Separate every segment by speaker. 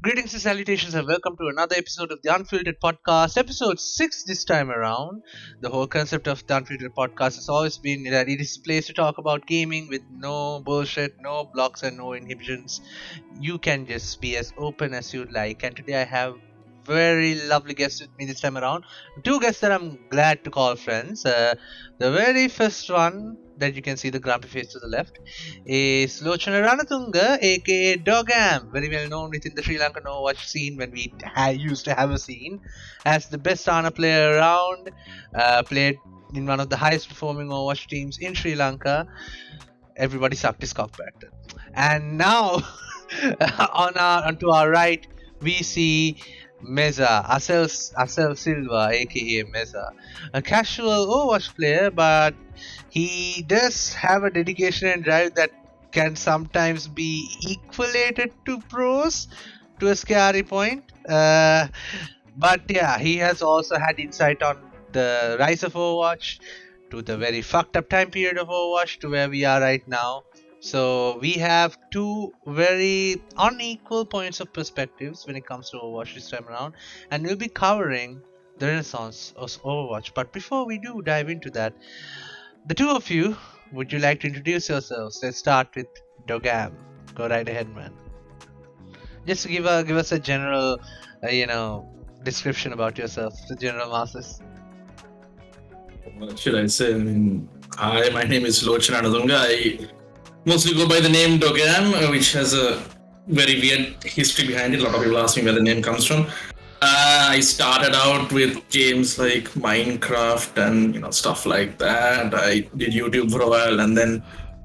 Speaker 1: Greetings and salutations, and welcome to another episode of the Unfiltered podcast, episode 6 this time around. The whole concept of the Unfiltered podcast has always been that it is a place to talk about gaming with no bullshit, no blocks, and no inhibitions. You can just be as open as you'd like, and today I have very lovely guests with me this time around. Two guests that I'm glad to call friends. The very first one that you can see the grumpy face to the left is Lochana Ranatunga, aka Dogam, very well known within the Sri Lankan Overwatch scene when we used to have a scene, as the best Ana player around, played in one of the highest performing Overwatch teams in Sri Lanka. Everybody sucked his cock back then. And now, onto our right, we see Asell Silva, aka Meza, a casual Overwatch player, but he does have a dedication and drive that can sometimes be equalated to pros to a scary point. But yeah, he has also had insight on the rise of Overwatch, to the very fucked up time period of Overwatch, to where we are right now. So we have two very unequal points of perspectives when it comes to Overwatch this time around, and we'll be covering the Renaissance of Overwatch. But before we do dive into that, the two of you, would you like to introduce yourselves? Let's start with Dogam. Go right ahead, man. Just to give us a general, description about yourself, the general masses.
Speaker 2: What should I say? Hi, my name is Lochana and Asell. I mostly go by the name Dogam, which has a very weird history behind it. A lot of people ask me where the name comes from. I started out with games like Minecraft and stuff like that. I did YouTube for a while, and then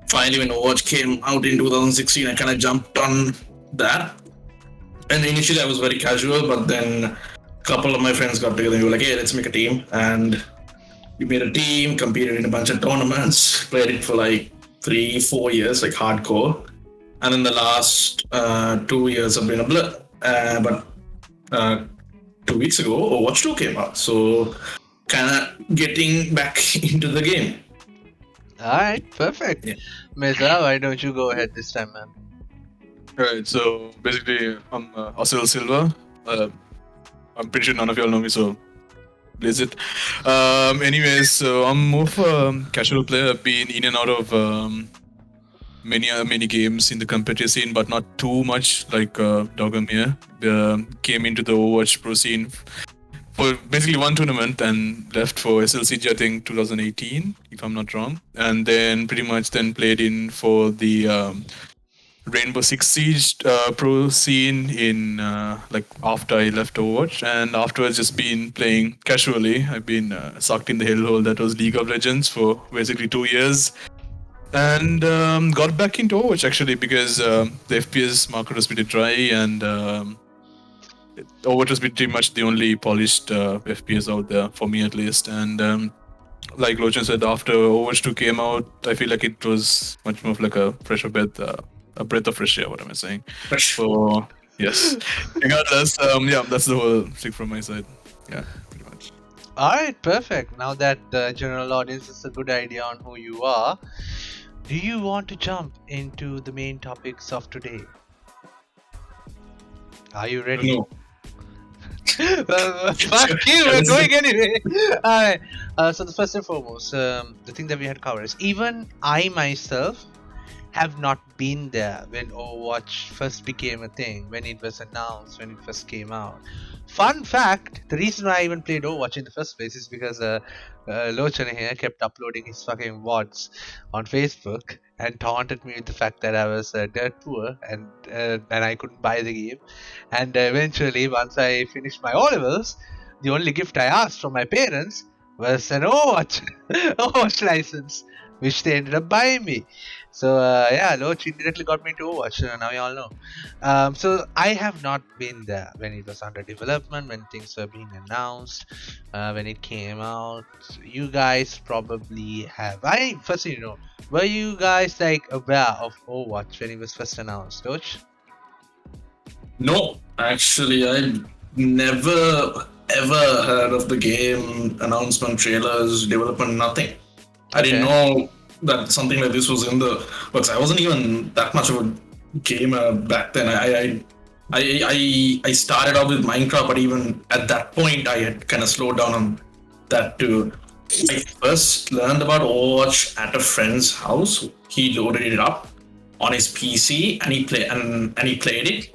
Speaker 2: finally when Overwatch came out in 2016, I kind of jumped on that. And initially I was very casual, but then a couple of my friends got together and we were like, hey, let's make a team. And we made a team, competed in a bunch of tournaments, played it for like 3-4 years, like hardcore. And then the last 2 years have been a blur. But 2 weeks ago, Overwatch 2 came out. So kind of getting back into the game.
Speaker 1: Alright, perfect.
Speaker 2: Yeah.
Speaker 1: Meza, why don't you go ahead this time, man?
Speaker 3: Right, so basically, I'm Asell Silva. I'm pretty sure none of y'all know me, so blaze it. Anyways, so I'm more of a casual player. I've been in and out of many games in the competitive scene, but not too much like Dogam here. Came into the Overwatch pro scene for basically one tournament and left for SLCG, I think 2018, if I'm not wrong. And then pretty much then played in for the Rainbow Six Siege pro scene in like after I left Overwatch, and afterwards just been playing casually. I've been sucked in the hellhole that was League of Legends for basically 2 years, and got back into Overwatch actually because the FPS market was pretty dry, and Overwatch was pretty much the only polished FPS out there for me at least. And like Lochan said, after Overwatch 2 came out, I feel like it was much more of like a fresher breath. A breath of fresh air, what am I saying? So, yes. Regardless, yeah, that's the whole thing from my side. Yeah, pretty much.
Speaker 1: Alright, perfect. Now that the general audience has a good idea on who you are, do you want to jump into the main topics of today? Are you ready?
Speaker 2: No.
Speaker 1: Fuck you, we're going anyway. Alright, so the first and foremost, the thing that we had covered is even I myself have not been there when Overwatch first became a thing, when it was announced, when it first came out. Fun fact, the reason why I even played Overwatch in the first place is because Lochana here kept uploading his fucking VODs on Facebook and taunted me with the fact that I was dirt poor and I couldn't buy the game. And eventually, once I finished my O-levels, the only gift I asked from my parents was an Overwatch license, which they ended up buying me. So yeah, Loch indirectly got me into Overwatch, now you all know. So I have not been there when it was under development, when things were being announced, when it came out. You guys probably have. Firstly, were you guys like aware of Overwatch when it was first announced, Loch?
Speaker 2: No, actually, I never ever heard of the game, announcement, trailers, development, nothing. I didn't know that something like this was in the works. I wasn't even that much of a gamer back then. I I started out with Minecraft, but even at that point, I had kind of slowed down on that too. I first learned about Overwatch at a friend's house. He loaded it up on his PC and he played it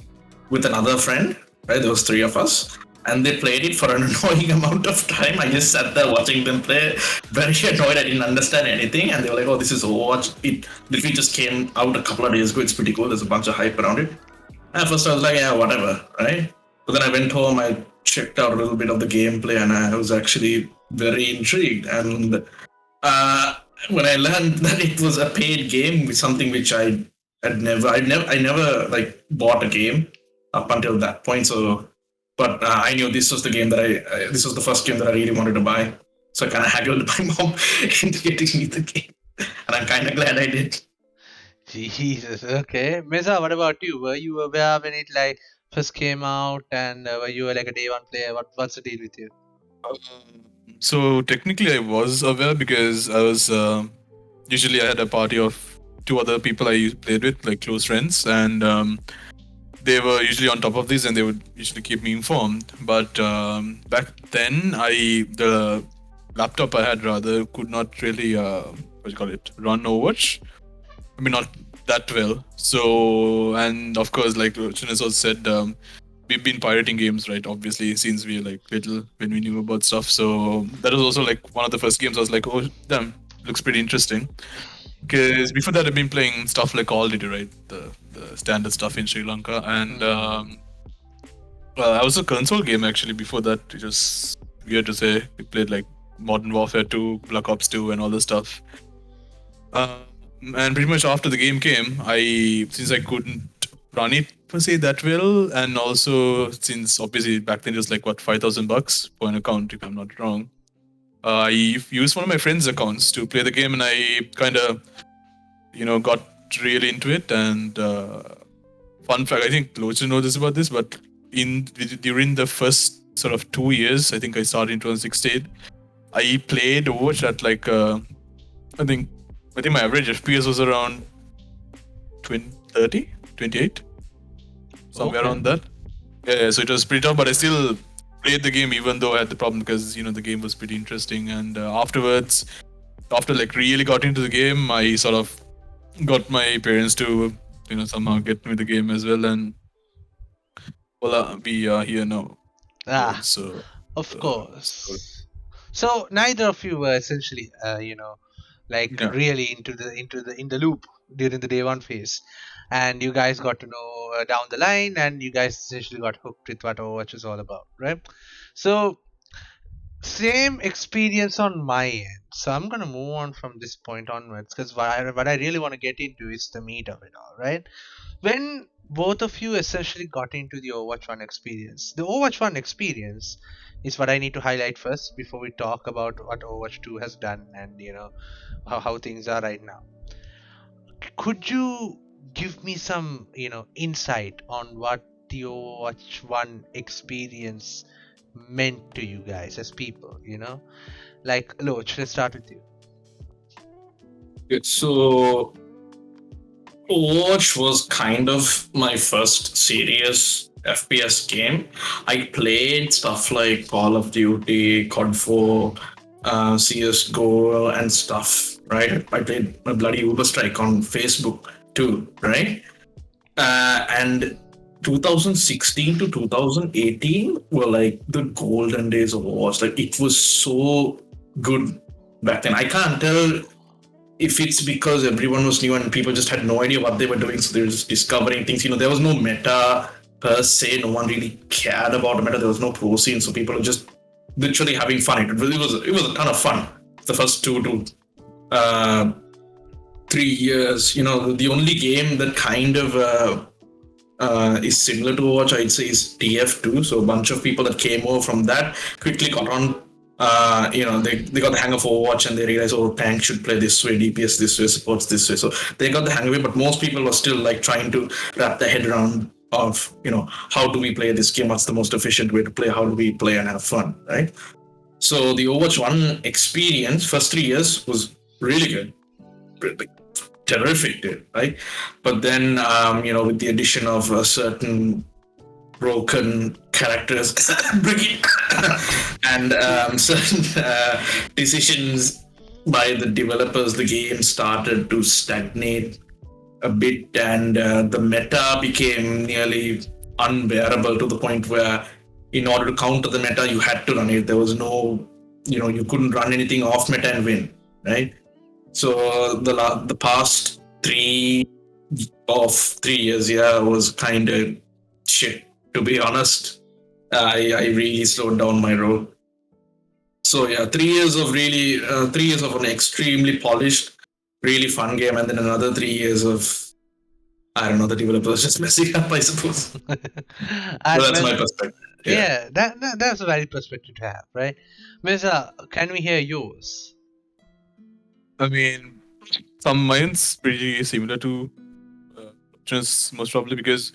Speaker 2: with another friend. Right, there was three of us, and they played it for an annoying amount of time. I just sat there watching them play, very annoyed. I didn't understand anything, and they were like, "Oh, this is Overwatch. It literally just came out a couple of days ago. It's pretty cool. There's a bunch of hype around it." At first, I was like, "Yeah, whatever," right? But then I went home. I checked out a little bit of the gameplay, and I was actually very intrigued. And uh, when I learned that it was a paid game, with something which I never like bought a game up until that point. So, but I knew this was the game that this was the first game that I really wanted to buy. So I kind of haggled my mom into getting me the game, and I'm kind of glad I did.
Speaker 1: Jesus. Okay. Meza, what about you? Were you aware when it like first came out, and were you like a day one player? What's the deal with you?
Speaker 3: So technically, I was aware because I was usually I had a party of two other people I played with, like close friends, and they were usually on top of this, and they would usually keep me informed. But back then, the laptop I had rather could not really run Overwatch. I mean, not that well. So, and of course, like Chinas also said, we've been pirating games, right? Obviously, since we were like little when we knew about stuff. So that was also like one of the first games I was like, oh, damn, looks pretty interesting. Because before that, I've been playing stuff like Call of Duty, right? The standard stuff in Sri Lanka. And I was a console game actually before that. It was weird to say. We played like Modern Warfare 2, Black Ops 2, and all this stuff. And pretty much after the game came, since I couldn't run it per se that well, and also since obviously back then it was like what $5,000 for an account, if I'm not wrong. I used one of my friends' accounts to play the game, and I kind of, got really into it. And fun fact, I think Lochana knows about this, but during the first sort of 2 years, I think I started in 2016. I played Overwatch at like I think my average FPS was around 30, 28, somewhere around that. Yeah, so it was pretty tough, but I still played the game even though I had the problem because the game was pretty interesting. And afterwards, after like really got into the game, I sort of got my parents to somehow get me the game as well, and voila, we are here now. So
Speaker 1: Of course. So neither of you were essentially, really in the loop during the day one phase, and you guys got to know down the line, and you guys essentially got hooked with what Overwatch is all about, right? So same experience on my end. So I'm gonna move on from this point onwards because what I really want to get into is the meat of it all, right? When both of you essentially got into the Overwatch 1 experience, the Overwatch 1 experience is what I need to highlight first before we talk about what Overwatch 2 has done and how things are right now. Could you give me some insight on what the Overwatch 1 experience meant to you guys as people? Like Loch, let's start with you.
Speaker 2: So Overwatch was kind of my first serious FPS game. I played stuff like Call of Duty, COD 4, CSGO, and stuff, right? I played a bloody Uber Strike on Facebook too, right? And 2016 to 2018 were like the golden days of Overwatch. Like it was so good back then. I can't tell if it's because everyone was new and people just had no idea what they were doing, so they were just discovering things. There was no meta per se. No one really cared about the meta. There was no pro scene, so people were just literally having fun. It was a ton of fun. The first 2 to 3 years, the only game that kind of is similar to Overwatch, I'd say, is TF2. So a bunch of people that came over from that quickly got on. They got the hang of Overwatch and they realized, oh, tank should play this way, DPS this way, supports this way. So they got the hang of it, but most people were still like trying to wrap their head around of, how do we play this game? What's the most efficient way to play? How do we play and have fun, right? So the Overwatch 1 experience, first 3 years was really good. Terrific, dude, right? But then, with the addition of certain broken characters, breaking, and certain decisions by the developers, the game started to stagnate a bit, and the meta became nearly unbearable to the point where, in order to counter the meta, you had to run it. There was no, you couldn't run anything off meta and win, right? So the past 3 years, yeah, was kind of shit. To be honest, I really slowed down my road. So yeah, 3 years of 3 years of an extremely polished, really fun game, and then another 3 years of, I don't know, the developers just messing up, I suppose. So that's my perspective.
Speaker 1: Yeah, that's a valid perspective to have, right? Meza, can we hear yours?
Speaker 3: I mean, some mine's pretty similar to just most probably because,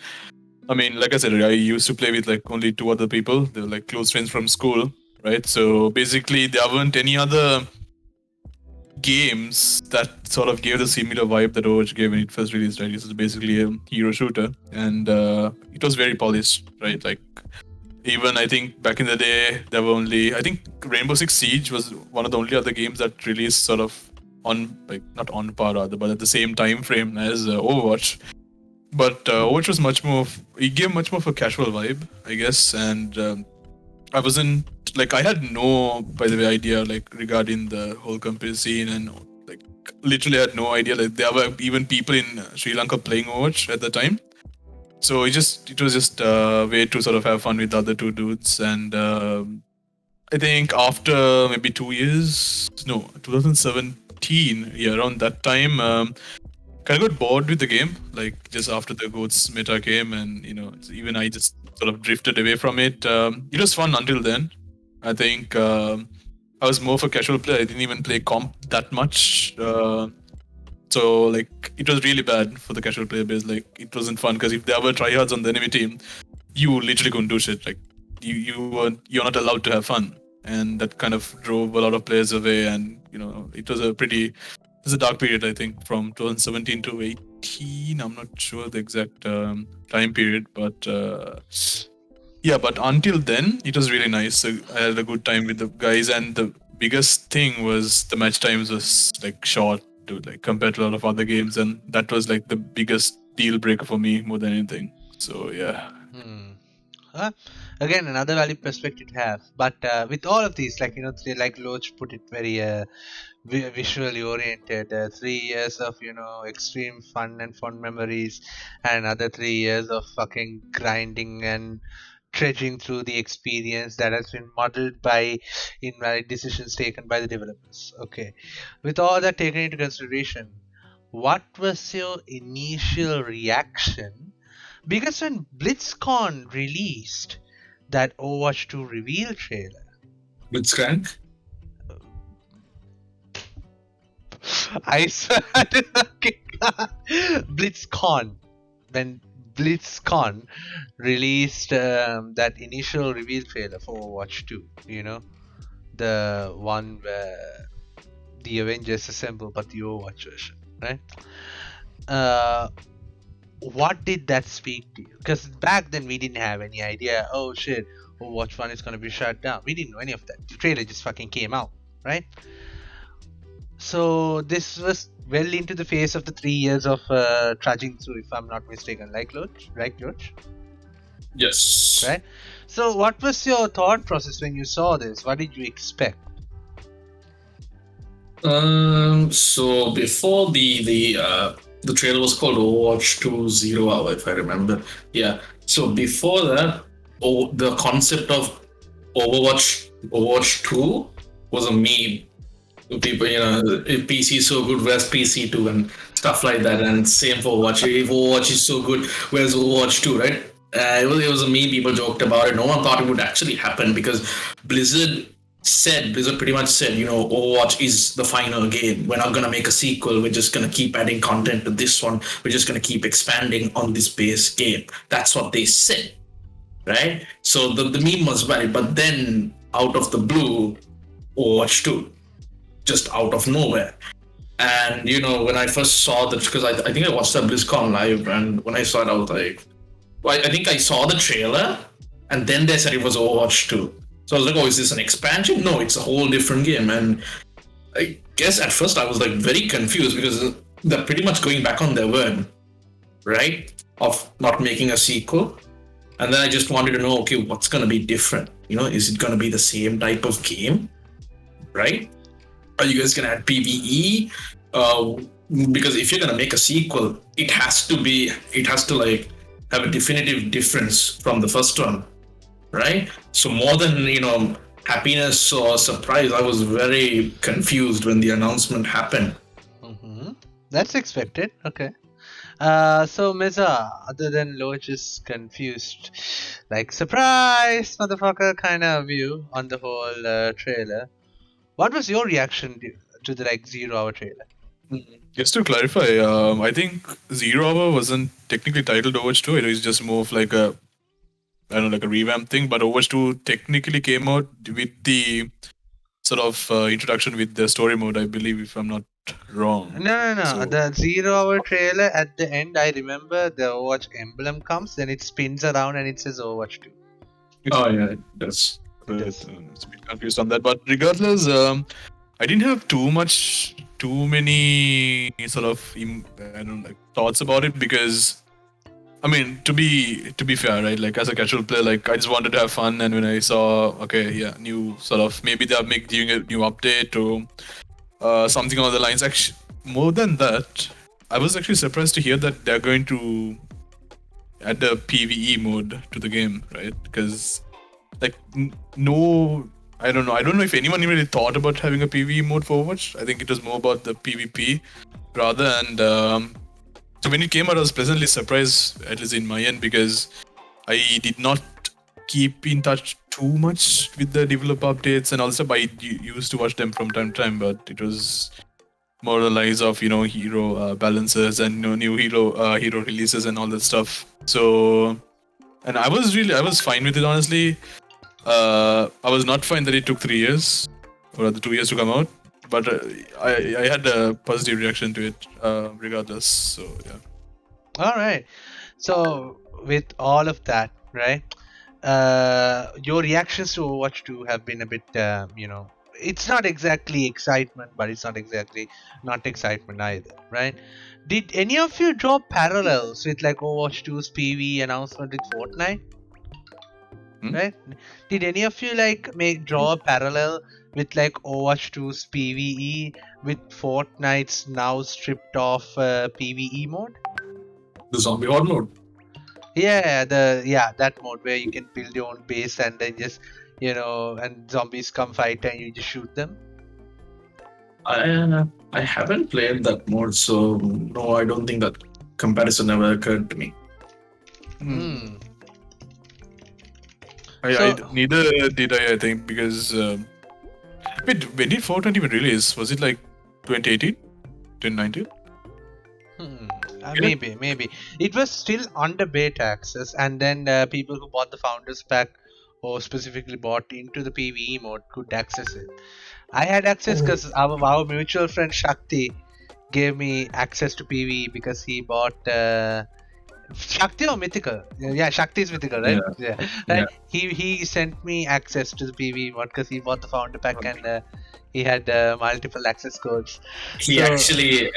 Speaker 3: I mean, like I said, I used to play with like only 2 other people. They were like close friends from school, right? So basically, there weren't any other games that sort of gave the similar vibe that Overwatch gave when it first released, right? This is basically a hero shooter, and it was very polished, right? Like, even I think back in the day, there were only, I think Rainbow Six Siege was one of the only other games that released sort of on, like, not on par rather, but at the same time frame as Overwatch. But Overwatch was much more, it gave much more of a casual vibe, I guess, and I wasn't, like, I had no, by the way, idea, like, regarding the whole competitive scene, and, like, literally had no idea, like, there were even people in Sri Lanka playing Overwatch at the time. So it was just a way to sort of have fun with the other two dudes, and I think after maybe 2 years, no, 2017, yeah, around that time, kind of got bored with the game, like just after the GOATS meta came, and even I just sort of drifted away from it. It was fun until then. I think I was more of a casual player. I didn't even play comp that much. So like it was really bad for the casual player base. Like it wasn't fun because if there were tryhards on the enemy team, you literally couldn't do shit. Like you're not allowed to have fun, and that kind of drove a lot of players away. And it was a dark period. I think from 2017 to 18. I'm not sure the exact time period, but yeah. But until then, it was really nice. So I had a good time with the guys, and the biggest thing was the match times was like short, like compared to a lot of other games, and that was like the biggest deal breaker for me more than anything. So yeah.
Speaker 1: Again, another valid perspective to have. But with all of these, like like Loach put it, very visually oriented. 3 years of extreme fun and fond memories, and another 3 years of fucking grinding and trudging through the experience that has been modeled by invalid decisions taken by the developers. Okay, with all that taken into consideration, what was your initial reaction? Because when BlitzCon released that Overwatch 2 reveal trailer,
Speaker 2: Blitzcrank?
Speaker 1: I swear to fucking God, BlitzCon, when BlitzCon released that initial reveal trailer for Overwatch 2, the one where the Avengers assemble, but the Overwatch version, right? What did that speak to you? Because back then we didn't have any idea. Oh shit, Overwatch 1 is gonna be shut down. We didn't know any of that. The trailer just fucking came out, right? So this was well into the face of the 3 years of trudging through, if I'm not mistaken, like Loach, right, Loach?
Speaker 2: Yes.
Speaker 1: Right. So what was your thought process when you saw this? What did you expect?
Speaker 2: So before the trailer was called Overwatch 2 Zero Hour, if I remember. Yeah. So before that, the concept of Overwatch 2 was a meme. People, if PC is so good, where's PC 2 and stuff like that. And same for Overwatch. If Overwatch is so good, where's Overwatch 2, right? It was a meme. People joked about it. No one thought it would actually happen because Blizzard pretty much said, Overwatch is the final game. We're not going to make a sequel. We're just going to keep adding content to this one. We're just going to keep expanding on this base game. That's what they said, right? So the meme was valid. But then, out of the blue, Overwatch 2, just out of nowhere. And, when I first saw that, because I think I watched that BlizzCon live, and when I saw it, I was like, I think I saw the trailer, and then they said it was Overwatch 2. So I was like, oh, is this an expansion? No, it's a whole different game. And I guess at first I was like very confused because they're pretty much going back on their word, right? Of not making a sequel. And then I just wanted to know, okay, what's going to be different? Is it going to be the same type of game, right? Are you guys going to add PvE? Because if you're going to make a sequel, it has to like have a definitive difference from the first one, right? So more than, happiness or surprise, I was very confused when the announcement happened.
Speaker 1: That's expected. Okay. So Meza, other than Loach is confused, like surprise, motherfucker kind of view on the whole trailer. What was your reaction to the 0 hour trailer?
Speaker 3: Just to clarify, I think 0 Hour wasn't technically titled Overwatch 2. It was just more of like a revamp thing. But Overwatch 2 technically came out with the sort of introduction with the story mode, I believe, if I'm not wrong.
Speaker 1: No.
Speaker 3: So-
Speaker 1: The 0 hour trailer at the end, I remember the Overwatch emblem comes, then it spins around and it says Overwatch 2.
Speaker 2: Oh yeah, it does.
Speaker 3: But it's a bit confused on that. But regardless, I didn't have too many sort of thoughts about it because, I mean, to be fair, right? Like as a casual player, like I just wanted to have fun, and when I saw, okay, yeah, new sort of maybe they're doing a new update or something along the lines. Actually, more than that, I was actually surprised to hear that they're going to add the PvE mode to the game, right? Because like no, I don't know if anyone really thought about having a PvE mode for Overwatch. I think it was more about the PvP rather. And so when it came out, I was pleasantly surprised, at least in my end, because I did not keep in touch too much with the developer updates and also I used to watch them from time to time, but it was more the lines of hero balances and new hero releases and all that stuff. So, and I was fine with it, honestly. I was not fine that it took 3 years or the 2 years to come out, but I had a positive reaction to it regardless. So yeah.
Speaker 1: All right. So with all of that, right? Your reactions to Overwatch 2 have been a bit, it's not exactly excitement, but it's not exactly not excitement either, right? Did any of you draw parallels with like Overwatch 2's PvE announcement with Fortnite? Right? Did any of you like draw a parallel with like Overwatch 2's PvE with Fortnite's now stripped off PvE mode?
Speaker 2: The zombie horde mode.
Speaker 1: Yeah, that mode where you can build your own base and then just and zombies come fight and you just shoot them.
Speaker 2: I haven't played that mode, so no, I don't think that comparison ever occurred to me.
Speaker 3: Neither did I think, because wait, when did Fortnite even release? Was it like 2018? 2019?
Speaker 1: Maybe. It was still under beta access, and then people who bought the Founders Pack or specifically bought into the PvE mode could access it. I had access because our mutual friend Shakti gave me access to PvE because he bought Shakti or Mythical? Yeah, Shakti is Mythical, right? Yeah. Right? Yeah. He sent me access to the PvE mod because he bought the Founder Pack and he had multiple access codes.
Speaker 2: He actually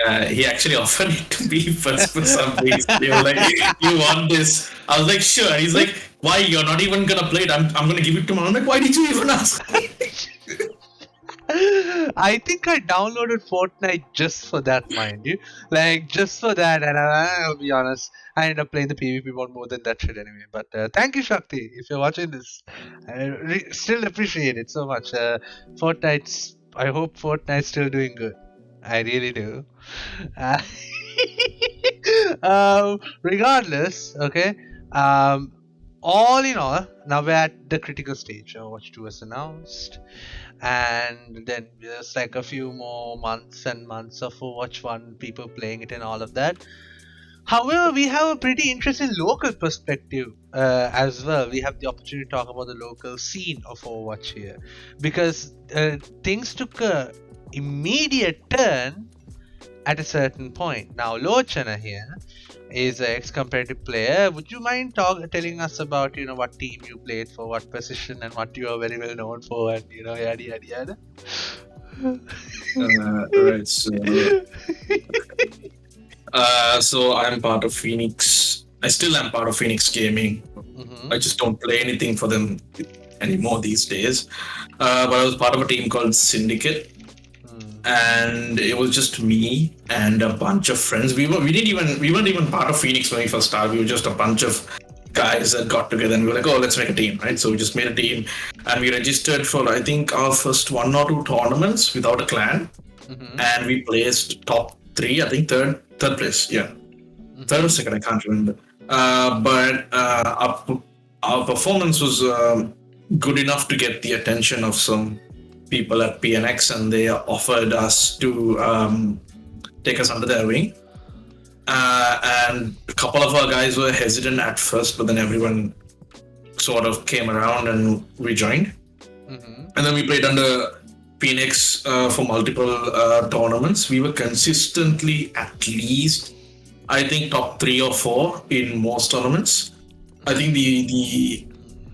Speaker 2: offered it to me first for some reason. They were like, "You want this?" I was like, "Sure." And he's like, "Why? You're not even gonna play it? I'm gonna give it to him." I'm like, "Why did you even ask?"
Speaker 1: I think I downloaded Fortnite just for that, mind you. Like, just for that, and I'll be honest, I ended up playing the PvP mode more than that shit anyway. But thank you, Shakti, if you're watching this. I still appreciate it so much. I hope Fortnite's still doing good. I really do. Regardless, okay. All in all, now we're at the critical stage. Overwatch 2 was announced, and then there's like a few more months and months of Overwatch 1, people playing it and all of that. However, we have a pretty interesting local perspective as well. We have the opportunity to talk about the local scene of Overwatch here, because things took a immediate turn at a certain point. Now, Lochana here is an ex-competitive player. Would you mind telling us about what team you played for, what position, and what you are very well known for, and yada yada yada.
Speaker 2: Right. So I'm part of Phoenix. I still am part of Phoenix Gaming. I just don't play anything for them anymore these days. But I was part of a team called Syndicate, and it was just me and a bunch of friends. We weren't even part of Phoenix when we first started. We were just a bunch of guys that got together and we were like, oh, let's make a team, right? So we just made a team and we registered for I think our first 1 or 2 tournaments without a clan, and we placed top 3. I think third place, yeah, third or second, I can't remember. But our performance was good enough to get the attention of some people at PNX, and they offered us to take us under their wing. And a couple of our guys were hesitant at first, but then everyone sort of came around and we joined. And then we played under Phoenix for multiple tournaments. We were consistently at least, I think, top 3 or 4 in most tournaments. I think the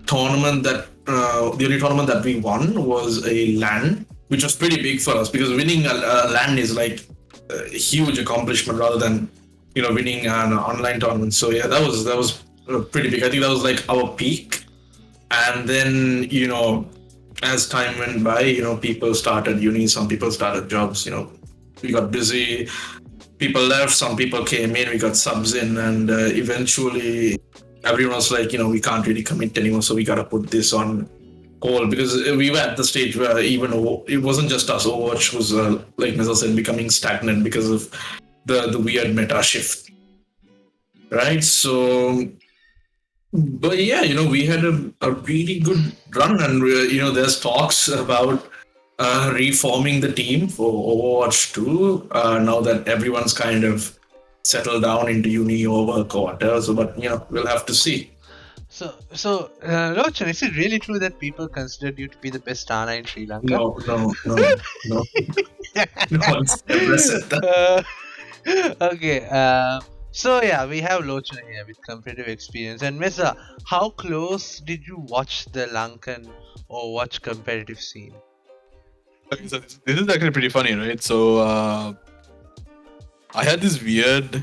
Speaker 2: tournament that the only tournament that we won was a LAN, which was pretty big for us because winning a LAN is like a huge accomplishment rather than winning an online tournament. So yeah, that was pretty big. I think that was like our peak. And then as time went by, people started uni, some people started jobs. We got busy. People left, some people came in, we got subs in, and eventually everyone was like, we can't really commit anymore, so we gotta put this on hold because we were at the stage where even it wasn't just us. Overwatch was, like Meza said, becoming stagnant because of the weird meta shift, right? So, but yeah, we had a really good run, and there's talks about reforming the team for Overwatch 2 now that everyone's kind of settle down into uni or work or whatever. So, but we'll have to see.
Speaker 1: So, Lochana, is it really true that people considered you to be the best Ana in Sri Lanka?
Speaker 2: No. No one's ever said that.
Speaker 1: Okay. So yeah, we have Lochana here with competitive experience. And Meza, how close did you watch the Lankan or watch competitive scene?
Speaker 3: Okay, so this is actually pretty funny, right? So I had this weird,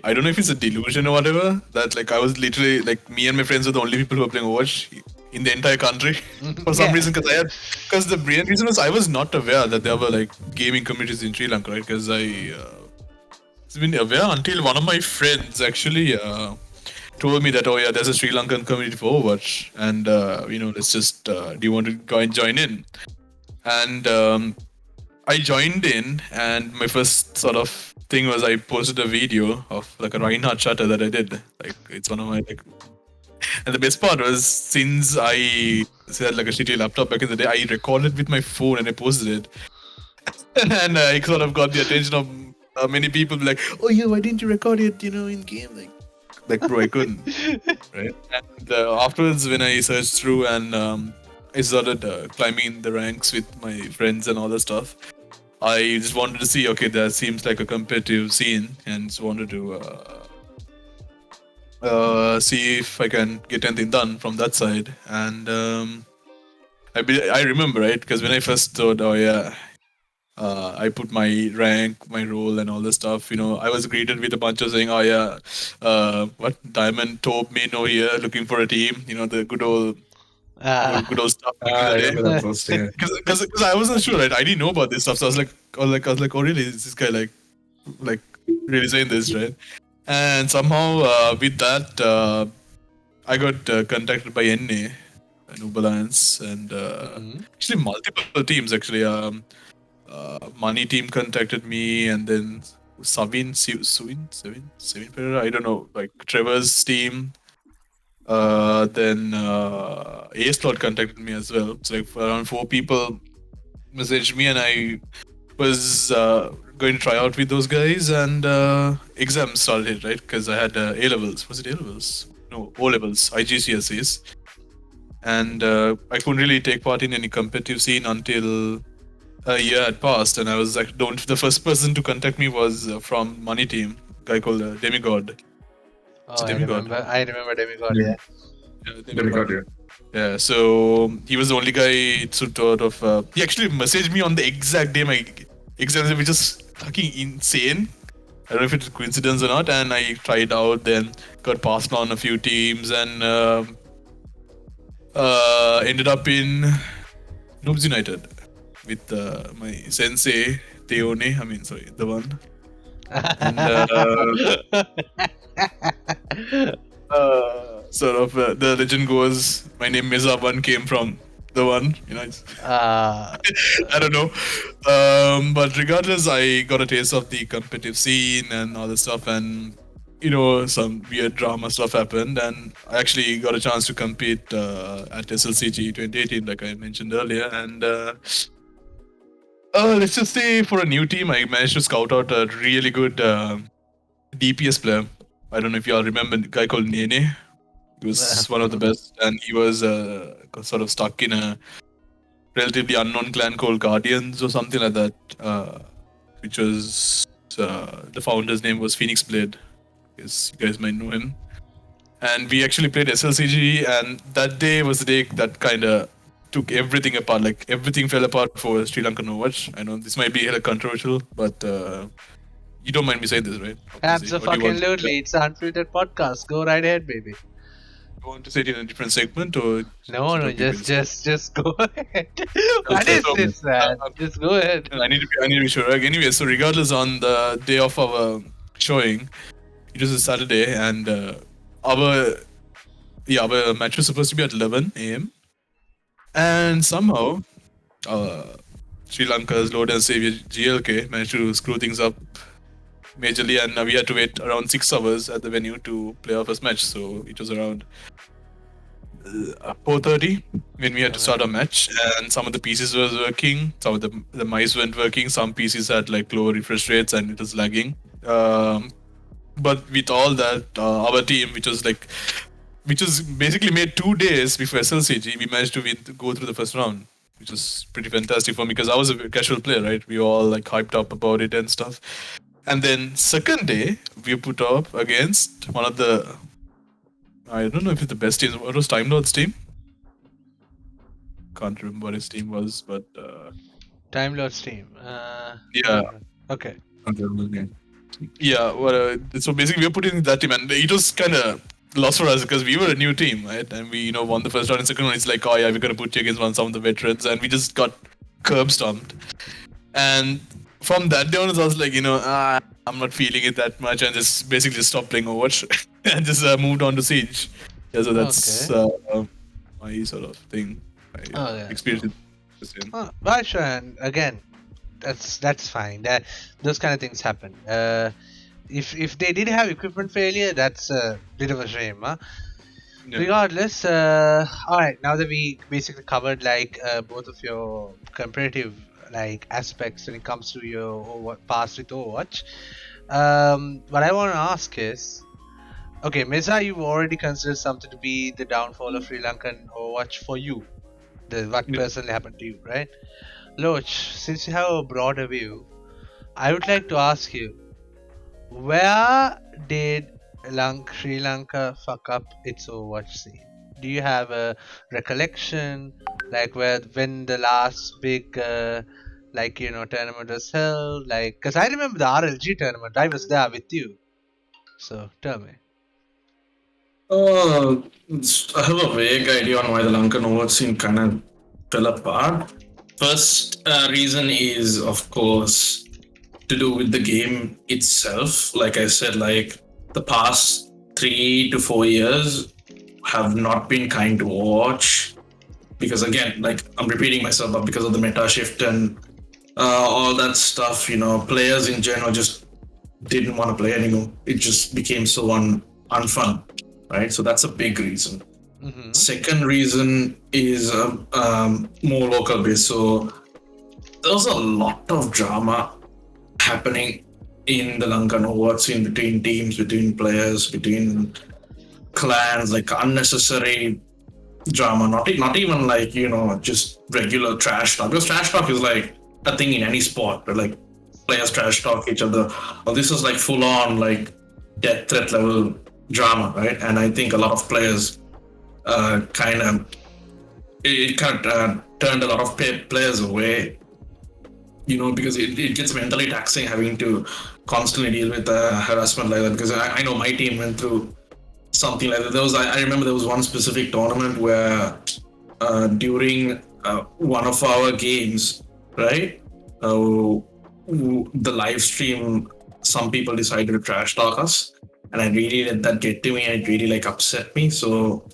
Speaker 3: I don't know if it's a delusion or whatever, that like I was literally like me and my friends were the only people who were playing Overwatch in the entire country for some reason. Because the brilliant reason was I was not aware that there were like gaming communities in Sri Lanka, right? Because I been aware until one of my friends actually told me that, oh yeah, there's a Sri Lankan community for Overwatch, and let's just do you want to go and join in? And I joined in, and my first sort of thing was I posted a video of like a Reinassance shutter that I did. Like it's one of my like, and the best part was since I had like a shitty laptop back in the day, I recorded with my phone and I posted it, and I sort of got the attention of many people like, oh yeah, why didn't you record it, in game? Like bro, I couldn't. Right? And afterwards, when I searched through and I started climbing the ranks with my friends and all that stuff, I just wanted to see, okay, that seems like a competitive scene, and just wanted to see if I can get anything done from that side. And I remember, right, because when I first thought, oh yeah, I put my rank, my role, and all this stuff. I was greeted with a bunch of saying, "Oh yeah, what Diamond Taupe me know here, looking for a team." The good old stuff.
Speaker 2: I remember that post, yeah.
Speaker 3: Because I wasn't sure, right? I didn't know about this stuff, so I was like, oh really? Is this guy like really saying this, right? And somehow with that, I got contacted by NA, Noob Alliance, and actually multiple teams actually. Money team contacted me, and then Savin Pereira, I don't know, like Trevor's team. Then A-Slot contacted me as well. So like around 4 people messaged me, and I was going to try out with those guys, and exams started, right? Because I had A-levels. Was it A-levels? No, O-levels, IGCSEs. And I couldn't really take part in any competitive scene until a year had passed, and I was like, the first person to contact me was from Money Team, a guy called Demigod. It's
Speaker 1: Oh,
Speaker 3: a demigod.
Speaker 1: I remember Demigod.
Speaker 2: Yeah.
Speaker 1: Yeah.
Speaker 3: Yeah,
Speaker 2: Demigod, yeah.
Speaker 3: Yeah, so he was the only guy sort of. He actually messaged me on the exact day my exams, which is fucking insane. I don't know if it's a coincidence or not. And I tried out, then got passed on a few teams, and ended up in Noobs United with my sensei Teone. I mean, sorry, the one. And sort of the legend goes, my name MezaOne came from the one. I don't know. But regardless, I got a taste of the competitive scene and all this stuff, and some weird drama stuff happened, and I actually got a chance to compete at SLCG 2018, like I mentioned earlier, and let's just say for a new team, I managed to scout out a really good DPS player. I don't know if y'all remember the guy called Nene. He was one of the best, and he was sort of stuck in a relatively unknown clan called Guardians or something like that, which was the founder's name was Phoenix Blade. Yes, you guys might know him. And we actually played SLCG, and that day was the day that kind of took everything apart. Like everything fell apart for Sri Lankan Overwatch. I know this might be hella controversial, but you don't mind me saying this, right?
Speaker 1: Absolutely. It's an Unfiltered podcast. Go right ahead, baby.
Speaker 3: You want to say it in a different segment, or
Speaker 1: No, just go ahead. What is this, man? Just go ahead.
Speaker 3: I need to be sure. Anyway, so regardless, on the day of our showing, it was a Saturday, and our match was supposed to be at 11 a.m. And somehow, Sri Lanka's Lord and Savior GLK managed to screw things up majorly, and we had to wait around 6 hours at the venue to play our first match. So it was around 4:30 when we had to start our match, and some of the pieces was working, some of the mice weren't working, some pieces had like low refresh rates and it was lagging. But with all that, our team, which was basically made 2 days before SLCG, we managed to go through the first round, which was pretty fantastic for me because I was a casual player, right? We were all like hyped up about it and stuff. And then second day, we put up against one of the, I don't know if it's the best team. What was Time Lord's team? Can't remember what his team was, but
Speaker 1: Time Lord's team.
Speaker 3: yeah.
Speaker 1: Okay.
Speaker 3: Yeah. Well, so basically, we were putting that team, and it was kind of lost for us because we were a new team, right? And we, won the first round and second round. It's like, oh yeah, we're gonna put you against some of the veterans, and we just got curb stomped. And from that day on, I was like, I'm not feeling it that much, and just basically stopped playing Overwatch and just moved on to Siege. Yeah, so that's my sort of thing. I experienced it.
Speaker 1: Well, sure, and again, that's fine. Those kind of things happen. If they did have equipment failure, that's a bit of a shame, huh? Yeah. Regardless, alright, now that we basically covered both of your comparative aspects when it comes to your past with Overwatch, what I want to ask is, okay, Meza, you've already considered something to be the downfall of Sri Lankan Overwatch for you, what personally happened to you, right? Loch, since you have a broader view, I would like to ask you, where did Sri Lanka fuck up its Overwatch scene? Do you have a recollection, when the last big tournament was held? Because I remember the RLG tournament, I was there with you. So tell me.
Speaker 2: I have a vague idea on why the Lankan Overwatch scene kind of fell apart. First reason is, of course, to do with the game itself. Like I said, the past 3 to 4 years have not been kind to Overwatch. Because again, I'm repeating myself, but because of the meta shift and all that stuff, players in general just didn't want to play anymore. It just became so unfun, right? So that's a big reason. Mm-hmm. Second reason is more local based. So there was a lot of drama happening in the Lankan Overwatch scene between teams, between players, between clans, unnecessary drama. Not even just regular trash talk. Because trash talk is a thing in any sport, but players trash talk each other. Well, this was full on death threat level drama, right? And I think a lot of players kind of turned a lot of players away, because it gets mentally taxing having to constantly deal with harassment like that. Because I know my team went through something like that. I remember there was one specific tournament where during one of our games, right, the live stream, some people decided to trash talk us, and I really let that get to me, and it really like upset me. So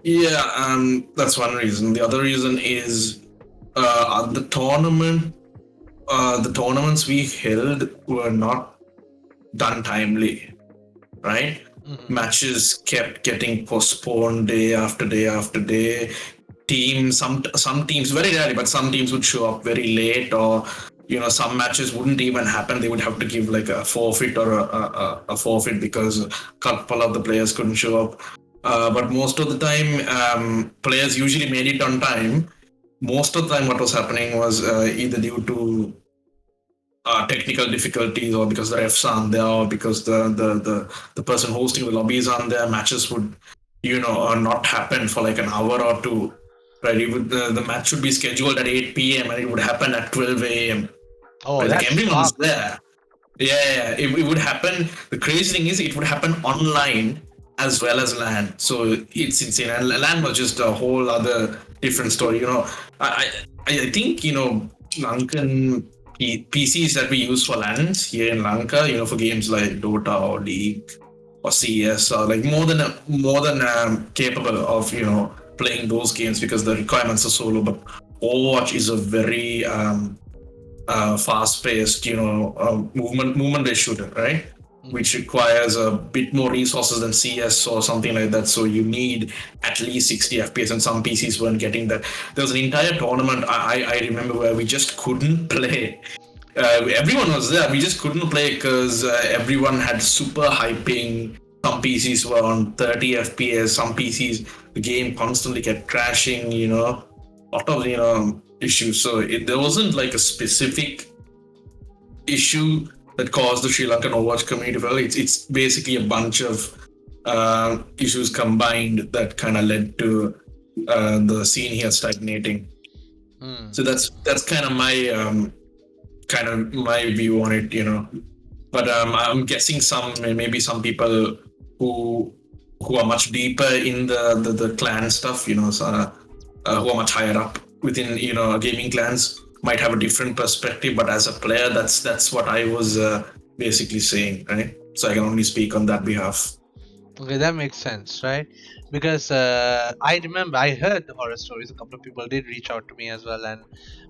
Speaker 2: yeah, that's one reason. The other reason is the tournament. The tournaments we held were not done timely, right? Matches kept getting postponed day after day after day. Some teams, very rarely, but some teams would show up very late, or some matches wouldn't even happen. They would have to give like a forfeit or a forfeit because a couple of the players couldn't show up. But most of the time, players usually made it on time. Most of the time, what was happening was either due to technical difficulties, or because the refs aren't there, or because the person hosting the lobbies aren't there. Matches would not happen for like an hour or two, right? The match should be scheduled at 8 p.m. and it would happen at 12 a.m.
Speaker 1: Oh,
Speaker 2: right?
Speaker 1: that's
Speaker 2: Like everyone's
Speaker 1: fucked.
Speaker 2: there. Yeah, it would happen. The crazy thing is, it would happen online as well as LAN. So it's insane. And LAN was just a whole other different story. I think Lankan PCs that we use for LANs here in Lanka, for games like Dota or League or CS, are like more than capable of playing those games because the requirements are so low. But Overwatch is a very fast-paced, movement-based shooter, right? Which requires a bit more resources than CS or something like that. So you need at least 60 FPS, and some PCs weren't getting that. There was an entire tournament I remember where we just couldn't play. Everyone was there, we just couldn't play because everyone had super high ping. Some PCs were on 30 FPS. Some PCs, the game constantly kept crashing. Lot of issues. So there wasn't like a specific issue that caused the Sri Lankan Overwatch community. Well, it's basically a bunch of issues combined that kind of led to the scene here stagnating. So that's kind of my view on it, But I'm guessing maybe some people who are much deeper in the clan stuff, who are much higher up within gaming clans might have a different perspective. But as a player, that's what I was basically saying, right? So I can only speak on that behalf.
Speaker 1: Okay, that makes sense, right? Because I remember I heard the horror stories. A couple of people did reach out to me as well and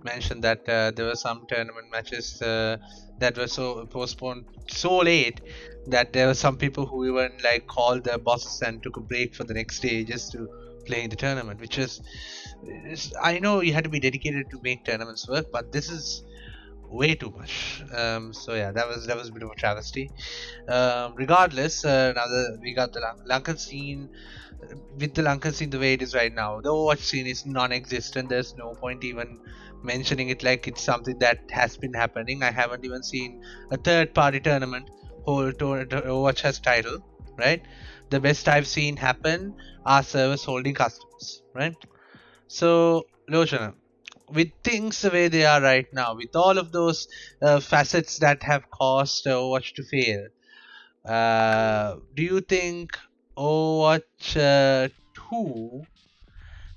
Speaker 1: mention that there were some tournament matches that were so postponed so late that there were some people who even like called their bosses and took a break for the next day just to play in the tournament, which is I know you had to be dedicated to make tournaments work, but this is way too much. So yeah, that was a bit of a travesty. Regardless, we got the Lankan scene. With the Lankan scene the way it is right now, the Overwatch scene is non-existent. There's no point even mentioning it like it's something that has been happening. I haven't even seen a third-party tournament hold Overwatch has title, right? The best I've seen happen are servers holding customers, right? So, Lochana, with things the way they are right now, with all of those facets that have caused Overwatch to fail, do you think Overwatch 2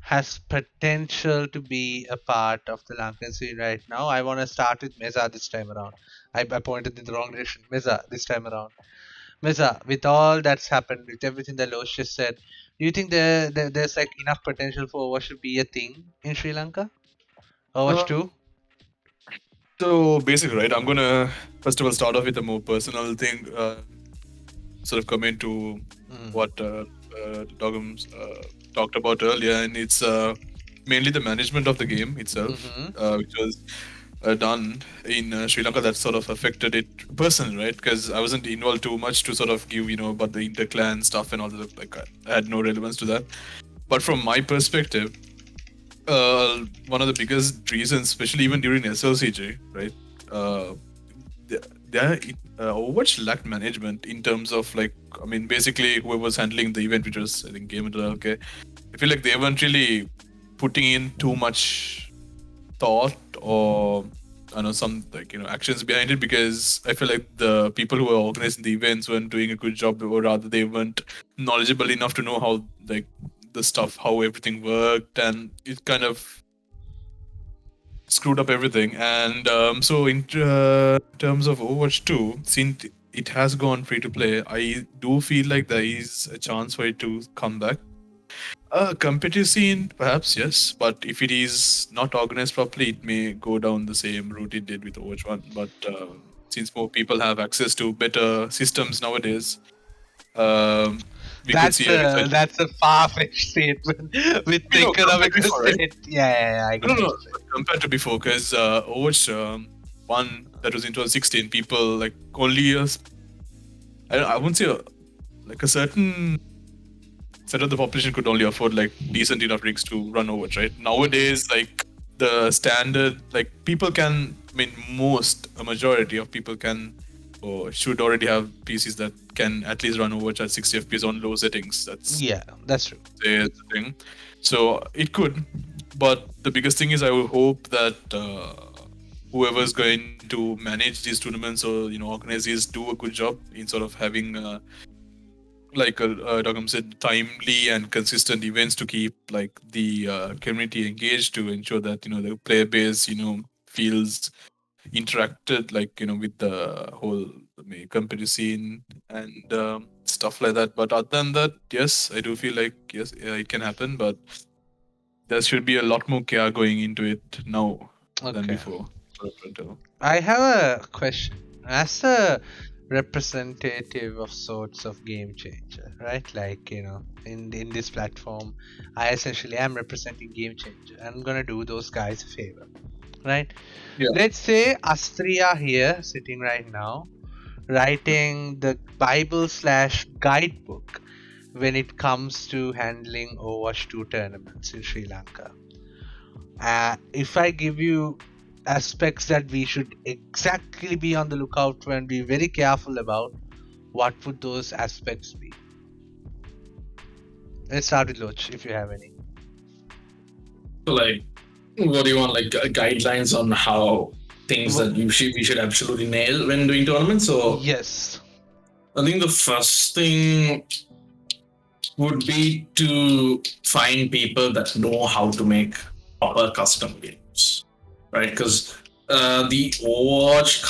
Speaker 1: has potential to be a part of the Lankan scene right now? I want to start with Meza this time around. I pointed in the wrong direction. Meza this time around. Meza, with all that's happened, with everything that Loch just said, do you think there's like enough potential for Overwatch to be a thing in Sri Lanka? Overwatch 2?
Speaker 3: So basically, right, I'm gonna first of all start off with a more personal thing, sort of comment to what Dogam talked about earlier, and it's mainly the management of the game itself, which was done in Sri Lanka that sort of affected it personally, right? Because I wasn't involved too much to sort of give, about the interclan stuff and all that. Like I had no relevance to that. But from my perspective, one of the biggest reasons, especially even during SLCG, right? Overwatch lacked management in terms of like, I mean, basically whoever was handling the event, which was I think Game of the okay, I feel like they weren't really putting in too much thought or I know some like actions behind it, because I feel like the people who were organizing the events weren't doing a good job, or rather they weren't knowledgeable enough to know how like the stuff, how everything worked, and it kind of screwed up everything. And so in terms of Overwatch 2, since it has gone free to play, I do feel like there is a chance for it to come back. Competitive scene, perhaps, yes, but if it is not organized properly, it may go down the same route it did with Overwatch 1. But since more people have access to better systems nowadays, we could see a result.
Speaker 1: That's a far-fetched statement with the
Speaker 3: No,
Speaker 1: economic
Speaker 3: compared before, right?
Speaker 1: state. Yeah, I get
Speaker 3: No,
Speaker 1: it.
Speaker 3: compared to before, because Overwatch 1 that was in 2016, people like only I wouldn't say like a certain set of the population could only afford like decent enough rigs to run Overwatch, right? Nowadays, like the standard, like people can, I mean, a majority of people can or should already have PCs that can at least run Overwatch at 60 FPS on low settings. That's
Speaker 1: true.
Speaker 3: the thing. So it could, but the biggest thing is I would hope that whoever's going to manage these tournaments or organize these do a good job in sort of having like Dogam said, timely and consistent events to keep like the community engaged, to ensure that the player base feels interacted like with the whole competitive scene and stuff like that. But other than that, yes, I do feel like yes, it can happen, but there should be a lot more care going into it now than
Speaker 1: Okay.
Speaker 3: before.
Speaker 1: I have a question. As a representative of sorts of Game Changer, right? Like, in this platform, I essentially am representing Game Changer. I'm gonna do those guys a favor, right?
Speaker 3: Yeah.
Speaker 1: Let's say us three are here, sitting right now, writing the Bible/guidebook when it comes to handling Overwatch 2 tournaments in Sri Lanka. If I give you aspects that we should exactly be on the lookout for and be very careful about, what would those aspects be? Let's start with Loch, if you have any.
Speaker 2: So, like, what do you want? Like guidelines on how things that we should absolutely nail when doing tournaments? Or
Speaker 1: yes,
Speaker 2: I think the first thing would be to find people that know how to make proper custom games, right? Because the Overwatch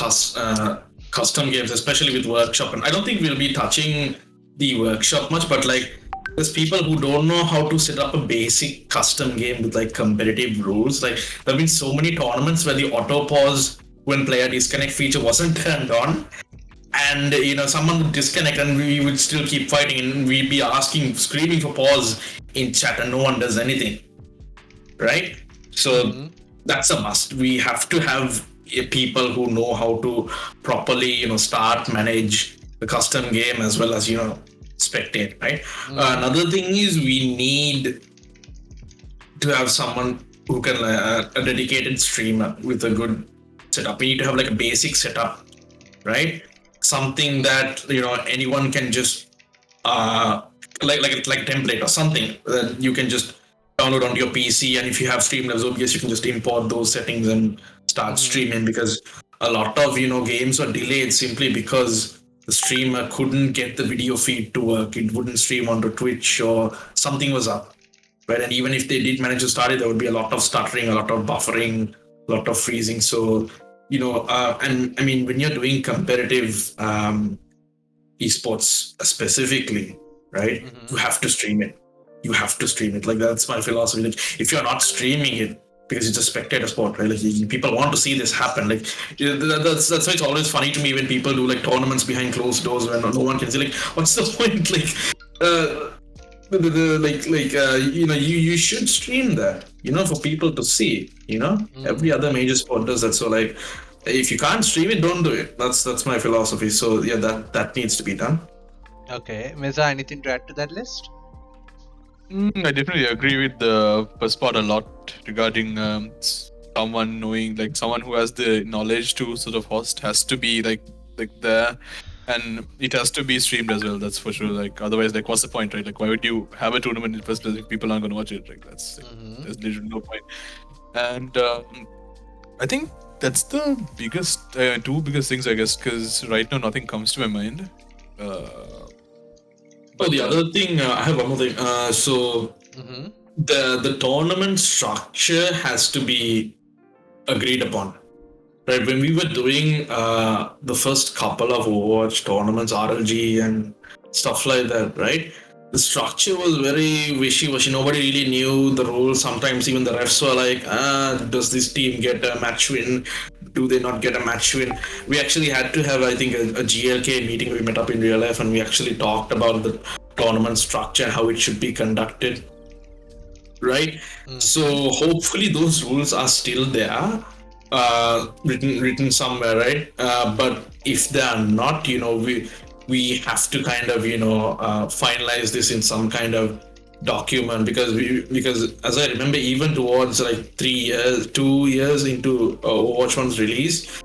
Speaker 2: custom games, especially with workshop, and I don't think we'll be touching the workshop much, but like there's people who don't know how to set up a basic custom game with like competitive rules. Like there have been so many tournaments where the auto pause when player disconnect feature wasn't turned on, and someone would disconnect and we would still keep fighting, and we'd be screaming for pause in chat, and no one does anything, right? So that's a must. We have to have people who know how to properly start, manage the custom game as well as spectate, right? Another thing is we need to have someone who can a dedicated streamer with a good setup. We need to have like a basic setup, right? Something that anyone can just like a template or something that you can just download onto your PC, and if you have Streamlabs OBS, you can just import those settings and start streaming. Because a lot of games were delayed simply because the streamer couldn't get the video feed to work. It wouldn't stream onto Twitch or something was up, right? And even if they did manage to start it, there would be a lot of stuttering, a lot of buffering, a lot of freezing. So and I mean, when you're doing competitive esports specifically, right, you have to stream it. You have to stream it. Like that's my philosophy. Like if you're not streaming it because it's a spectator sport, right? Like people want to see this happen. Like that's why it's always funny to me when people do like tournaments behind closed doors when no one can see. Like what's the point? Like you should stream that for people to see. Every other major sport does that. So like if you can't stream it, don't do it. That's my philosophy. So yeah, that needs to be done.
Speaker 1: Okay, Meza, anything to add to that list?
Speaker 3: I definitely agree with the first part a lot regarding someone knowing, like someone who has the knowledge to sort of host has to be like like there, and it has to be streamed as well. That's for sure. Like otherwise, like what's the point, right? Like why would you have a tournament in the first place if people aren't going to watch it? Like there's literally no point. And I think that's the biggest, two biggest things, I guess, because right now nothing comes to my mind.
Speaker 2: The other thing, I have one more thing. So the tournament structure has to be agreed upon. Right, when we were doing the first couple of Overwatch tournaments, RLG and stuff like that, right? The structure was very wishy-washy. Nobody really knew the rules. Sometimes even the refs were like, does this team get a match win? Do they not get a match win? We actually had to have, I think, a GLK meeting. We met up in real life and we actually talked about the tournament structure and how it should be conducted. Right? So hopefully those rules are still there. Written somewhere, right? But if they are not, we have to kind of finalize this in some kind of document, because as I remember, even towards like 2 years into Overwatch 1's release,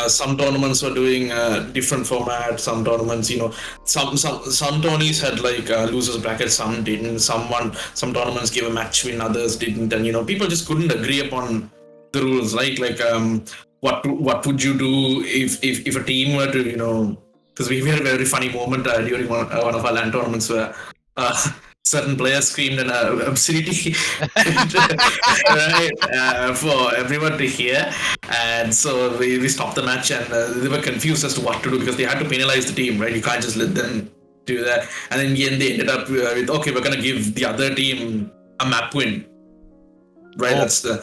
Speaker 2: some tournaments were doing different formats. Some tournaments, some tourneys had like losers brackets, some didn't. Some tournaments gave a match win, others didn't, and people just couldn't agree upon the rules, right? Like what would you do if a team were to, because we had a very funny moment during one of our LAN tournaments where certain players screamed an obscenity right, for everyone to hear, and so we stopped the match, and they were confused as to what to do because they had to penalize the team, right? You can't just let them do that, and then in the end they ended up with, okay, we're gonna give the other team a map win, right? That's the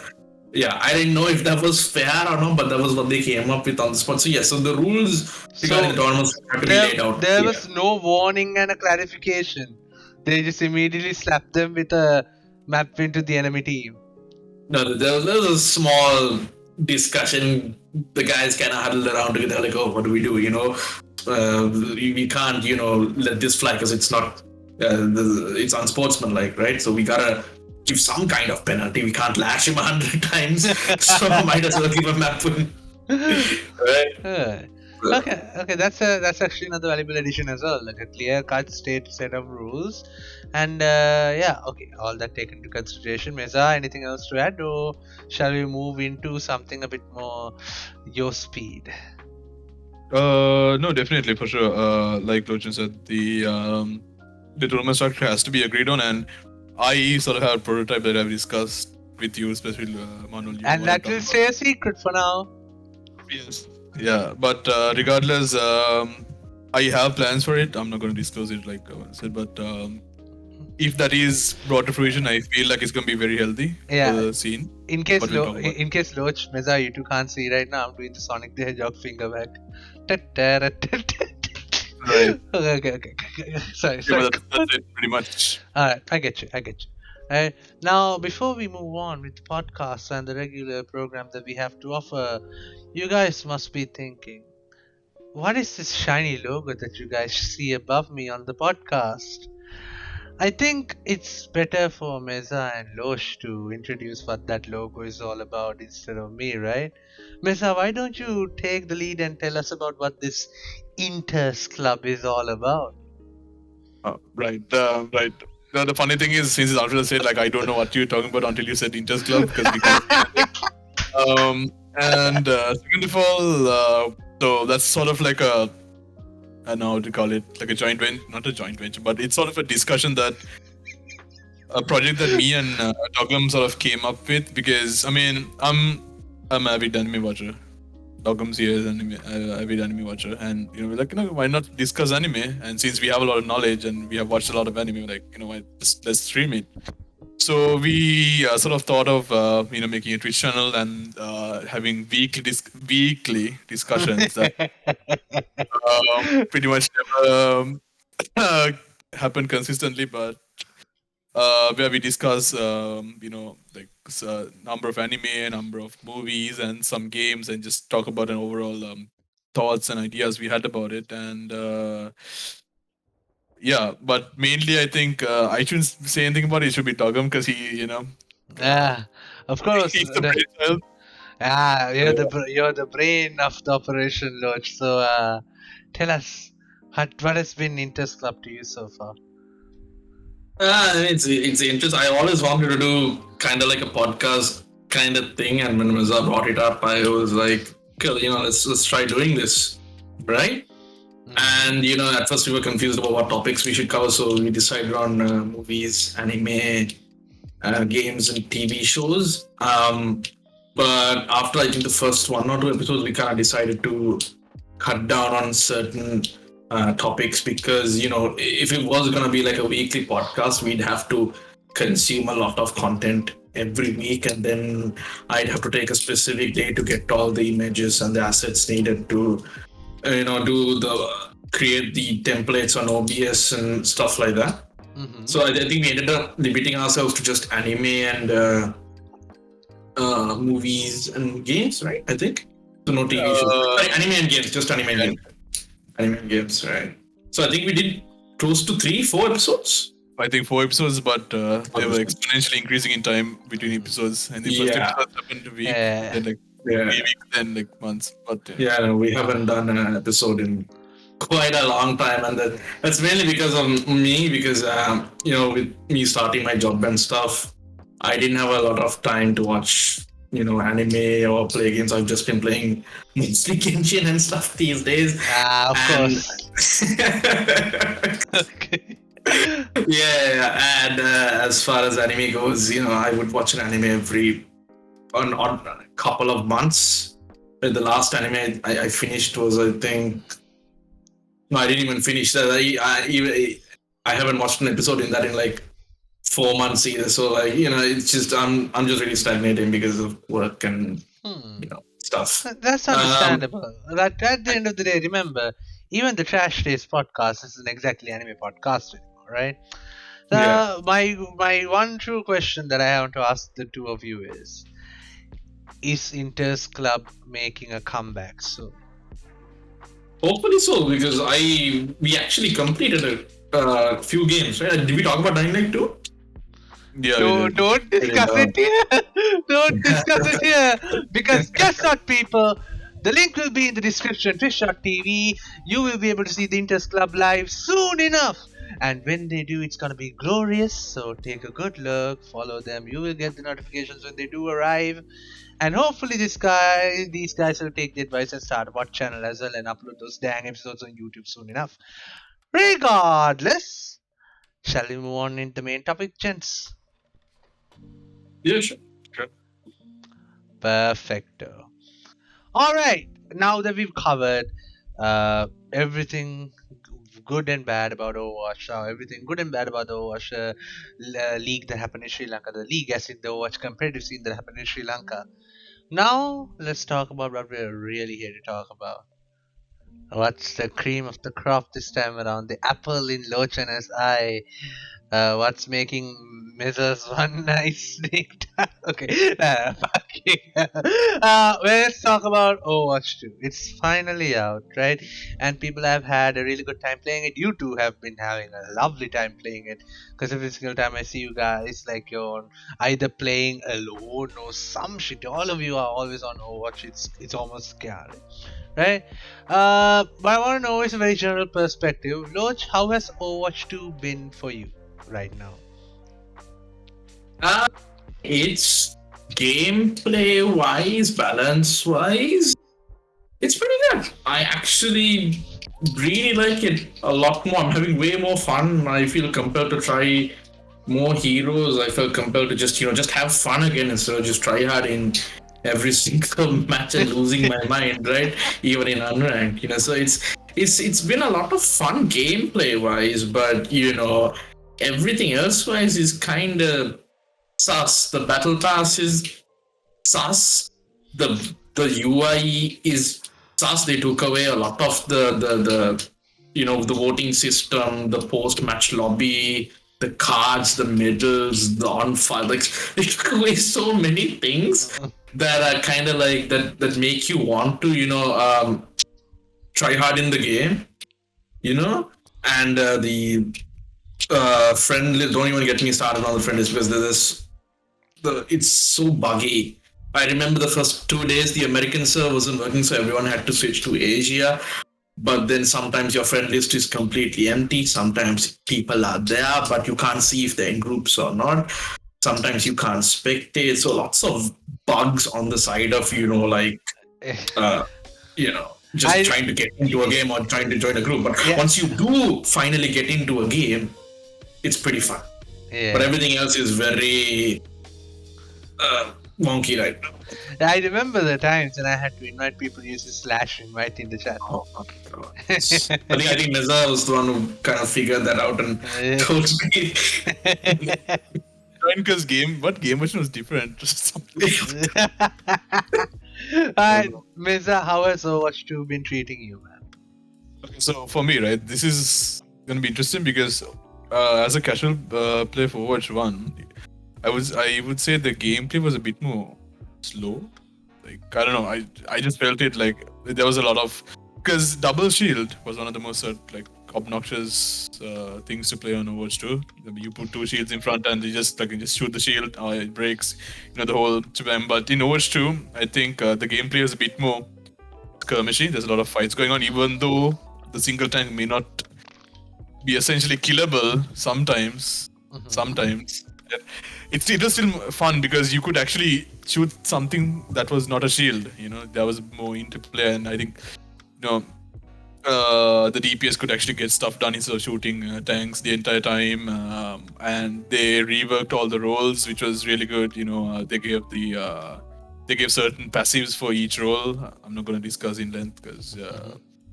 Speaker 2: I didn't know if that was fair or not, but that was what they came up with on the spot. So so the rules regarding the tournaments have to be laid out.
Speaker 1: There was no warning and a clarification. They just immediately slapped them with a map win to the enemy team.
Speaker 2: No, there was a small discussion. The guys kind of huddled around together, like, "Oh, what do we do? We can't, let this fly because it's not, it's unsportsmanlike, right? So we gotta give some kind of penalty. We can't lash him 100 times, so might as well give a map win." Right?
Speaker 1: Okay, that's actually another valuable addition as well, like a clear-cut set of rules, and okay, all that taken into consideration. Meza, anything else to add, or shall we move into something a bit more your speed?
Speaker 3: No, definitely for sure. Like Lochan said, the tournament structure has to be agreed on, and I sort of have a prototype that I've discussed with you, especially Manuel.
Speaker 1: And that will stay a secret for now.
Speaker 3: Yes. Yeah, but regardless, I have plans for it. I'm not going to disclose it, like I said, but if that is brought to fruition, I feel like it's going to be very healthy for the scene.
Speaker 1: In case Loch, Meza, you two can't see right now, I'm doing the Sonic the Hedgehog finger back.
Speaker 3: Right.
Speaker 1: Okay. Sorry.
Speaker 3: Yeah, that's it, pretty much.
Speaker 1: Alright, I get you. Now, before we move on with the podcast and the regular program that we have to offer, you guys must be thinking, what is this shiny logo that you guys see above me on the podcast? I think it's better for Meza and Losh to introduce what that logo is all about instead of me, right? Meza, why don't you take the lead and tell us about what this Inters Club is all about?
Speaker 3: Right. The funny thing is, since it's after said, like, I don't know what you're talking about until you said Inters Club, because we can't. And second of all, so that's sort of like I don't know how to call it, like a joint venture, not a joint venture, but it's sort of a discussion that a project that me and Dogam sort of came up with, because I mean I'm an avid anime watcher. Dogam's here is an avid anime watcher, and we're like, why not discuss anime? And since we have a lot of knowledge and we have watched a lot of anime, we're like, let's stream it. So we sort of thought of making a Twitch channel and having weekly discussions that pretty much never happen consistently, but where we discuss number of anime, number of movies, and some games, and just talk about an overall thoughts and ideas we had about it. And yeah, but mainly I think I shouldn't say anything about it. It should be Dogam, because he,
Speaker 1: Yeah, of course.
Speaker 3: he's the brain child.
Speaker 1: You're the brain of the operation, Loch. So tell us, what has been Interest Club to you so far?
Speaker 2: It's interesting. I always wanted to do kind of like a podcast kind of thing, and when Meza brought it up, I was like, "Okay, let's try doing this, right?" And at first we were confused about what topics we should cover, so we decided on movies, anime, games, and TV shows. But after I think the first 1 or 2 episodes, we kind of decided to cut down on certain topics because if it was going to be like a weekly podcast, we'd have to consume a lot of content every week, and then I'd have to take a specific day to get all the images and the assets needed to create the templates on OBS and stuff like that. So I think we ended up limiting ourselves to just anime and movies and games, right? I think so. No TV shows. Sorry, anime and games, just anime and games. Anime and games, right? So I think we did close to 3-4 episodes.
Speaker 3: I think 4 episodes, but they were exponentially increasing in time between episodes. And the first episode happened a week, then like 3 weeks, then like months. But
Speaker 2: we haven't done an episode in quite a long time, and that's mainly because of me. Because with me starting my job and stuff, I didn't have a lot of time to watch anime or play games. I've just been playing mostly Genshin and stuff these days.
Speaker 1: Of course.
Speaker 2: Okay. And as far as anime goes, I would watch an anime every couple of months. The last anime I finished was, I think, no, I didn't even finish that. I haven't watched an episode in like 4 months either. So like it's just I'm just really stagnating because of work and stuff.
Speaker 1: That's understandable. At the end of the day, remember, even the Trash Days podcast isn't exactly anime podcast anymore, right? My one true question that I want to ask the two of you is Interest Club making a comeback soon?
Speaker 2: Hopefully so, because we actually completed a few games, right? Did we talk about Dying Light 2?
Speaker 3: Yeah,
Speaker 1: don't discuss it here. Don't discuss it here. Because guess what, people? The link will be in the description. Twitch.tv. You will be able to see the Interest Club live soon enough. And when they do, it's gonna be glorious. So take a good look, follow them. You will get the notifications when they do arrive. And hopefully these guys will take the advice and start a watch channel as well and upload those dang episodes on YouTube soon enough. Regardless, shall we move on into the main topic, gents?
Speaker 2: Yeah, sure.
Speaker 1: Perfecto. Alright, now that we've covered everything good and bad about Overwatch, everything good and bad about the Overwatch league that happened in Sri Lanka, the league as in the Overwatch competitive scene that happened in Sri Lanka. Now, let's talk about what we're really here to talk about. What's the cream of the crop this time around? The apple in Lochana's eye. What's making MezaOne nice snake? Okay, let's talk about Overwatch 2. It's finally out, right? And people have had a really good time playing it. You two have been having a lovely time playing it. Because every single time I see you guys, like you're either playing alone or some shit. All of you are always on Overwatch. It's almost scary, right? But I want to know is a very general perspective. Loch, how has Overwatch 2 been for you right now?
Speaker 2: It's gameplay wise, balance wise, it's pretty good. I actually really like it a lot more. I'm having way more fun. I feel compelled to try more heroes. I feel compelled to just have fun again instead of just try hard in every single match and losing my mind, right? Even in unranked, so it's been a lot of fun gameplay wise, but everything else wise is kind of sus. The battle pass is sus. The UI is sus. They took away a lot of the voting system, the post match lobby, the cards, the medals, the on-fire. Like, they took away so many things that are kind of like that make you want to try hard in the game, and the friend list, don't even get me started on the friend list because it's so buggy. I remember the first 2 days the American server wasn't working, so everyone had to switch to Asia. But then sometimes your friend list is completely empty. Sometimes people are there, but you can't see if they're in groups or not. Sometimes you can't spectate. So lots of bugs on the side of, just
Speaker 1: I
Speaker 2: trying to get into a game or trying to join a group. But
Speaker 1: yeah
Speaker 2: once you do finally get into a game, it's pretty fun.
Speaker 1: yeah.
Speaker 2: But everything else is very wonky right now.
Speaker 1: I remember the times when I had to invite people using slash invite in the chat.
Speaker 2: Oh, God. I think Meza was the one who kind of figured that out and told me.
Speaker 3: Because what game version was different?
Speaker 1: Alright, Meza, how has Overwatch 2 been treating you, man?
Speaker 3: Okay, so for me, right, this is gonna be interesting because as a casual player for Overwatch 1, I would say the gameplay was a bit more slow. Like, I don't know, I just felt it like there was a lot of, because double shield was one of the most like obnoxious things to play on Overwatch 2. You put two shields in front and you just shoot the shield, it breaks, the whole jam. But in Overwatch 2, I think the gameplay is a bit more skirmishy. There's a lot of fights going on, even though the single tank may not be essentially killable sometimes. It was still fun because you could actually shoot something that was not a shield. There was more interplay, and I think the DPS could actually get stuff done instead of shooting tanks the entire time. And they reworked all the roles, which was really good. They gave certain passives for each role. I'm not going to discuss in length because.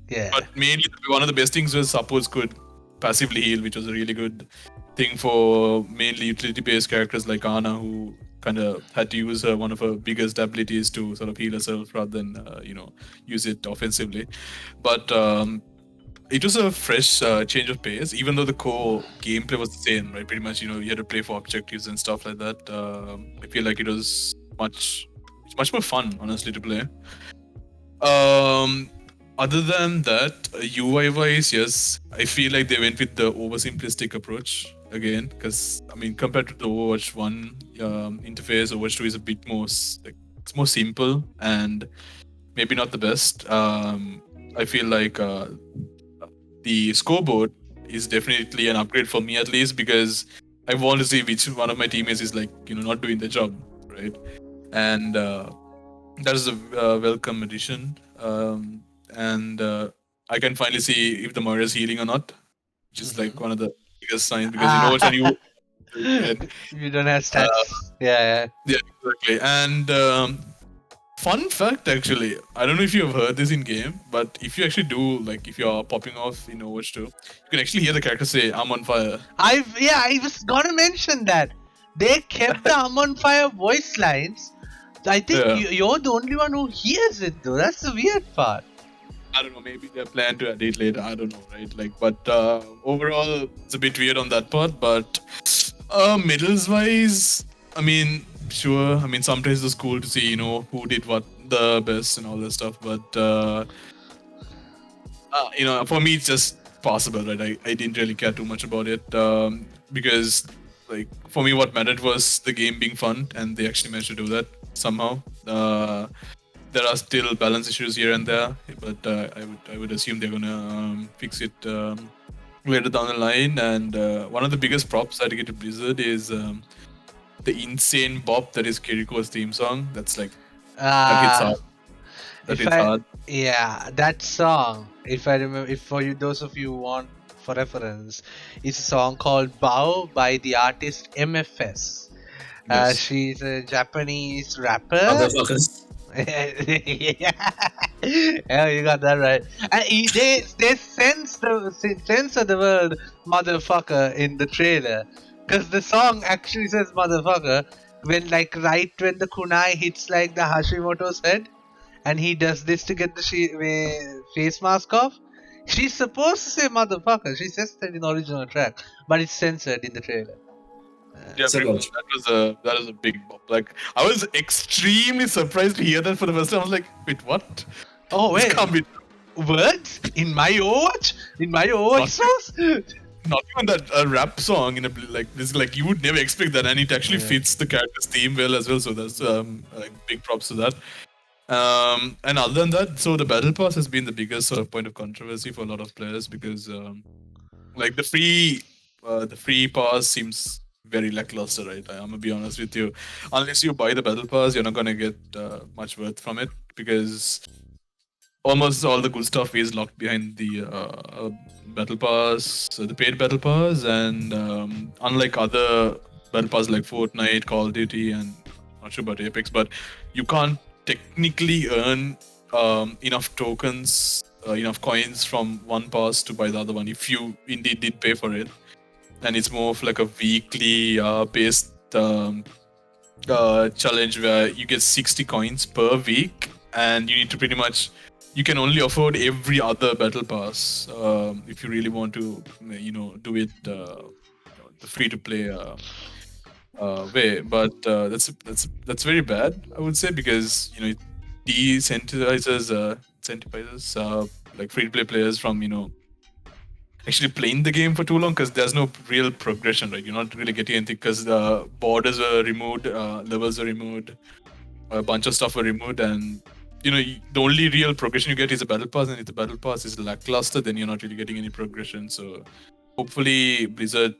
Speaker 1: Yeah.
Speaker 3: But mainly one of the best things was supports could passively heal, which was a really good thing for mainly utility-based characters like Ana, who kind of had to use one of her biggest abilities to sort of heal herself rather than use it offensively. But it was a fresh change of pace, even though the core gameplay was the same, right? Pretty much, you had to play for objectives and stuff like that. I feel like it was much more fun, honestly, to play. Other than that, UI-wise, yes, I feel like they went with the oversimplistic approach again, because compared to the Overwatch 1 interface, Overwatch 2 is a bit more it's more simple and maybe not the best. I feel like the scoreboard is definitely an upgrade for me, at least, because I want to see which one of my teammates is not doing the job, right? And that is a welcome addition. And I can finally see if the Moira is healing or not, which is one of the biggest signs, because when you
Speaker 1: you don't have stats. Yeah,
Speaker 3: exactly. And fun fact, actually, I don't know if you have heard this in game, but if you actually do, if you're popping off in Overwatch 2, you can actually hear the character say, "I'm on fire."
Speaker 1: I was gonna mention that they kept the "I'm on fire" voice lines. I think you're the only one who hears it, though. That's the weird part.
Speaker 3: I don't know, maybe they plan to add it later. I don't know, right? But overall, it's a bit weird on that part. But medals wise, sure. Sometimes it's cool to see, who did what the best and all that stuff. But for me, it's just possible, right? I didn't really care too much about it because, for me, what mattered was the game being fun, and they actually managed to do that somehow. There are still balance issues here and there, but I would assume they're gonna fix it later down the line. And one of the biggest props I get to Blizzard is the insane bop that is Kiriko's theme song. That's that hits hard. That hits hard.
Speaker 1: Yeah, that song. If I remember, if for you, those of you who want for reference, it's a song called "Bow" by the artist MFS. Yes. She's a Japanese rapper. Yeah, you got that right. And they censor the word "motherfucker" in the trailer, because the song actually says "motherfucker" when right when the kunai hits the Hashimoto's head, and he does this to get the face mask off. She's supposed to say "motherfucker." She says that in the original track, but it's censored in the trailer.
Speaker 3: Yeah, that was a big bop. I was extremely surprised to hear that for the first time. I was like, wait, what?
Speaker 1: Oh wait, words in my Overwatch? In my Overwatch source?
Speaker 3: not even that a rap song in a like this, like you would never expect that, and it actually fits the character's theme well as well. So that's like big props to that. And other than that, so the battle pass has been the biggest sort of point of controversy for a lot of players because like the free pass seems very lackluster, right? I'm gonna be honest with you. Unless you buy the battle pass, you're not gonna get much worth from it because almost all the good stuff is locked behind the battle pass, the paid battle pass, and unlike other battle pass like Fortnite, Call of Duty, and not sure about Apex, but you can't technically earn enough tokens, enough coins from one pass to buy the other one if you indeed did pay for it. And it's more of like a weekly based challenge where you get 60 coins per week, and you need to pretty much, you can only afford every other battle pass if you really want to, do it the free to play way. But that's very bad, I would say, because it incentivizes like free to play players from actually playing the game for too long, because there's no real progression, right? You're not really getting anything because the borders were removed, levels were removed, a bunch of stuff were removed, and the only real progression you get is a battle pass, and if the battle pass is lackluster, then you're not really getting any progression. So hopefully Blizzard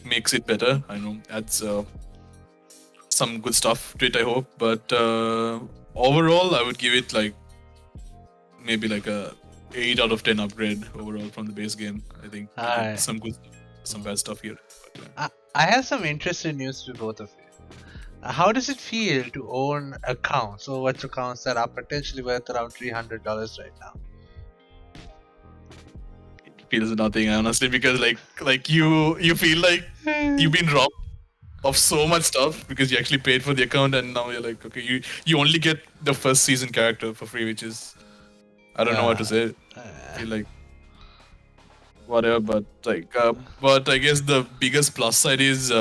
Speaker 3: makes it better. I know adds some good stuff to it, I hope, but overall I would give it like maybe like a 8 out of 10 upgrade overall from the base game. I think
Speaker 1: Alright.
Speaker 3: some good, some bad stuff here. But,
Speaker 1: I have some interesting news to both of you. How does it feel to own accounts, Overwatch accounts that are potentially worth around $300 right now?
Speaker 3: it feels nothing, honestly, because like you feel like you've been robbed of so much stuff because you actually paid for the account, and now you're like, okay, you only get the first season character for free, which is, I don't know what to say. I feel like whatever, but but I guess the biggest plus side is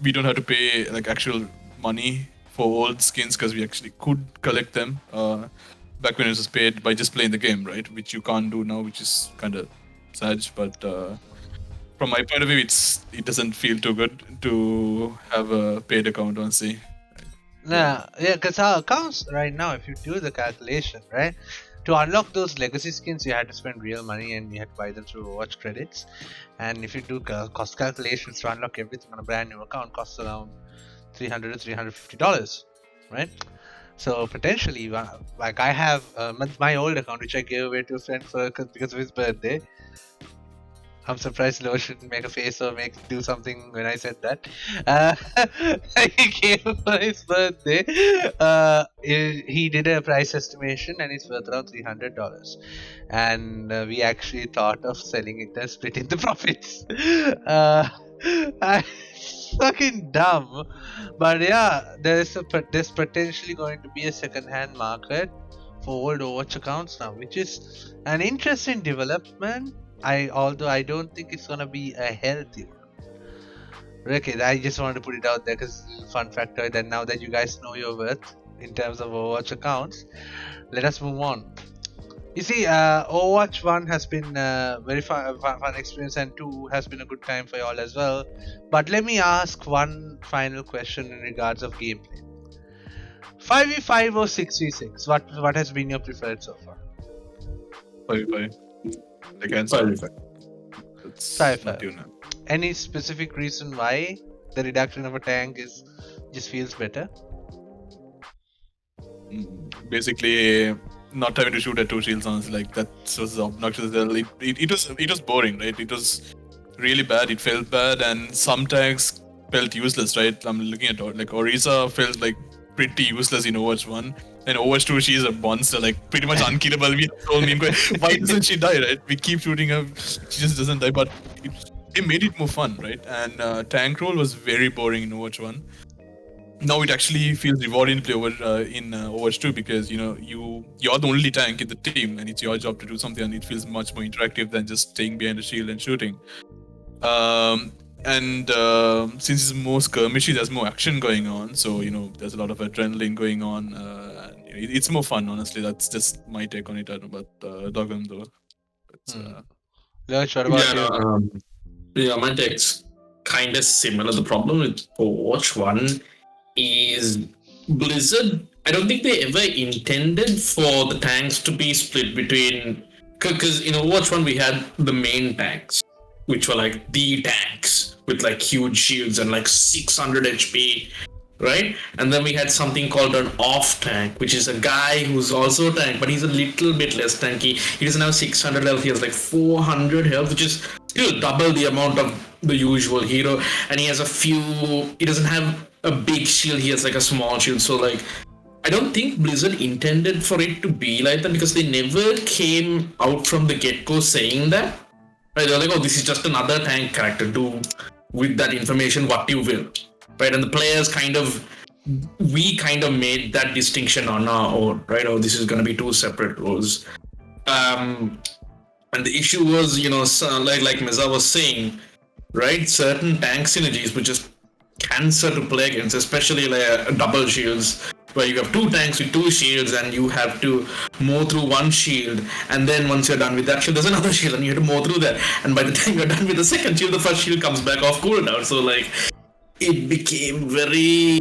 Speaker 3: we don't have to pay like actual money for old skins because we actually could collect them back when it was paid by just playing the game, right? Which you can't do now, which is kind of sad. But from my point of view, it doesn't feel too good to have a paid account, honestly.
Speaker 1: Yeah, because our accounts right now, if you do the calculation, right, to unlock those legacy skins, you had to spend real money and you had to buy them through Overwatch credits. And if you do cost calculations to unlock everything on a brand new account, costs around $300 to $350, right? So potentially, like I have my old account, which I gave away to a friend because of his birthday. I'm surprised Lo shouldn't make a face or do something when I said that. He came for his birthday. He did a price estimation and it's worth around $300. And we actually thought of selling it and splitting the profits. It's fucking dumb. But yeah, there's potentially going to be a second-hand market for old Overwatch accounts now, which is an interesting development. Although I don't think it's gonna be a healthy one. Okay, I just wanted to put it out there because fun factoid that now that you guys know your worth in terms of Overwatch accounts, let us move on. You see, Overwatch 1 has been a very fun experience, and 2 has been a good time for y'all as well. But let me ask one final question in regards of gameplay. 5v5 or 6v6? What has been your preferred so far?
Speaker 3: 5v5. Against
Speaker 2: 5v5.
Speaker 3: It's
Speaker 1: 5v5.
Speaker 3: not you now.
Speaker 1: Any specific reason why the reduction of a tank just feels better?
Speaker 3: Basically, not having to shoot at 2 shields sounds like that was obnoxious. It was boring, right? It was really bad. It felt bad, and some tanks felt useless, right? I'm looking at like Orisa felt like pretty useless in Overwatch 1. And Overwatch 2, she's a monster, like pretty much unkillable. We told me, why doesn't she die, right? We keep shooting her, she just doesn't die. But it made it more fun, right? And tank role was very boring in Overwatch 1. Now it actually feels rewarding to play in Overwatch 2 because you're the only tank in the team and it's your job to do something, and it feels much more interactive than just staying behind a shield and shooting. And since it's more skirmishy, there's more action going on, so there's a lot of adrenaline going on. It's more fun, honestly. That's just my take on it. I don't know about Dogam though.
Speaker 1: Lurch, what about you?
Speaker 2: My take's kind of similar. The problem with Overwatch 1 is Blizzard. I don't think they ever intended for the tanks to be split between. Because in Overwatch 1, we had the main tanks, which were like the tanks with like huge shields and like 600 HP, right? And then we had something called an off tank, which is a guy who's also a tank, but he's a little bit less tanky. He doesn't have 600 health, he has like 400 health, which is still double the amount of the usual hero. And he has he doesn't have a big shield, he has like a small shield. So, like, I don't think Blizzard intended for it to be like that because they never came out from the get go saying that. Right? They're like, oh, this is just another tank character. Do with that information what you will. Right? And the players we kind of made that distinction on our own. Right? Oh, this is going to be two separate roles. And the issue was, like Meza was saying, right? Certain tank synergies were just cancer to play against, especially like double shields, where you have two tanks with two shields and you have to mow through one shield, and then once you're done with that shield, there's another shield and you have to mow through that. And by the time you're done with the second shield, the first shield comes back off cooldown. So like, it became very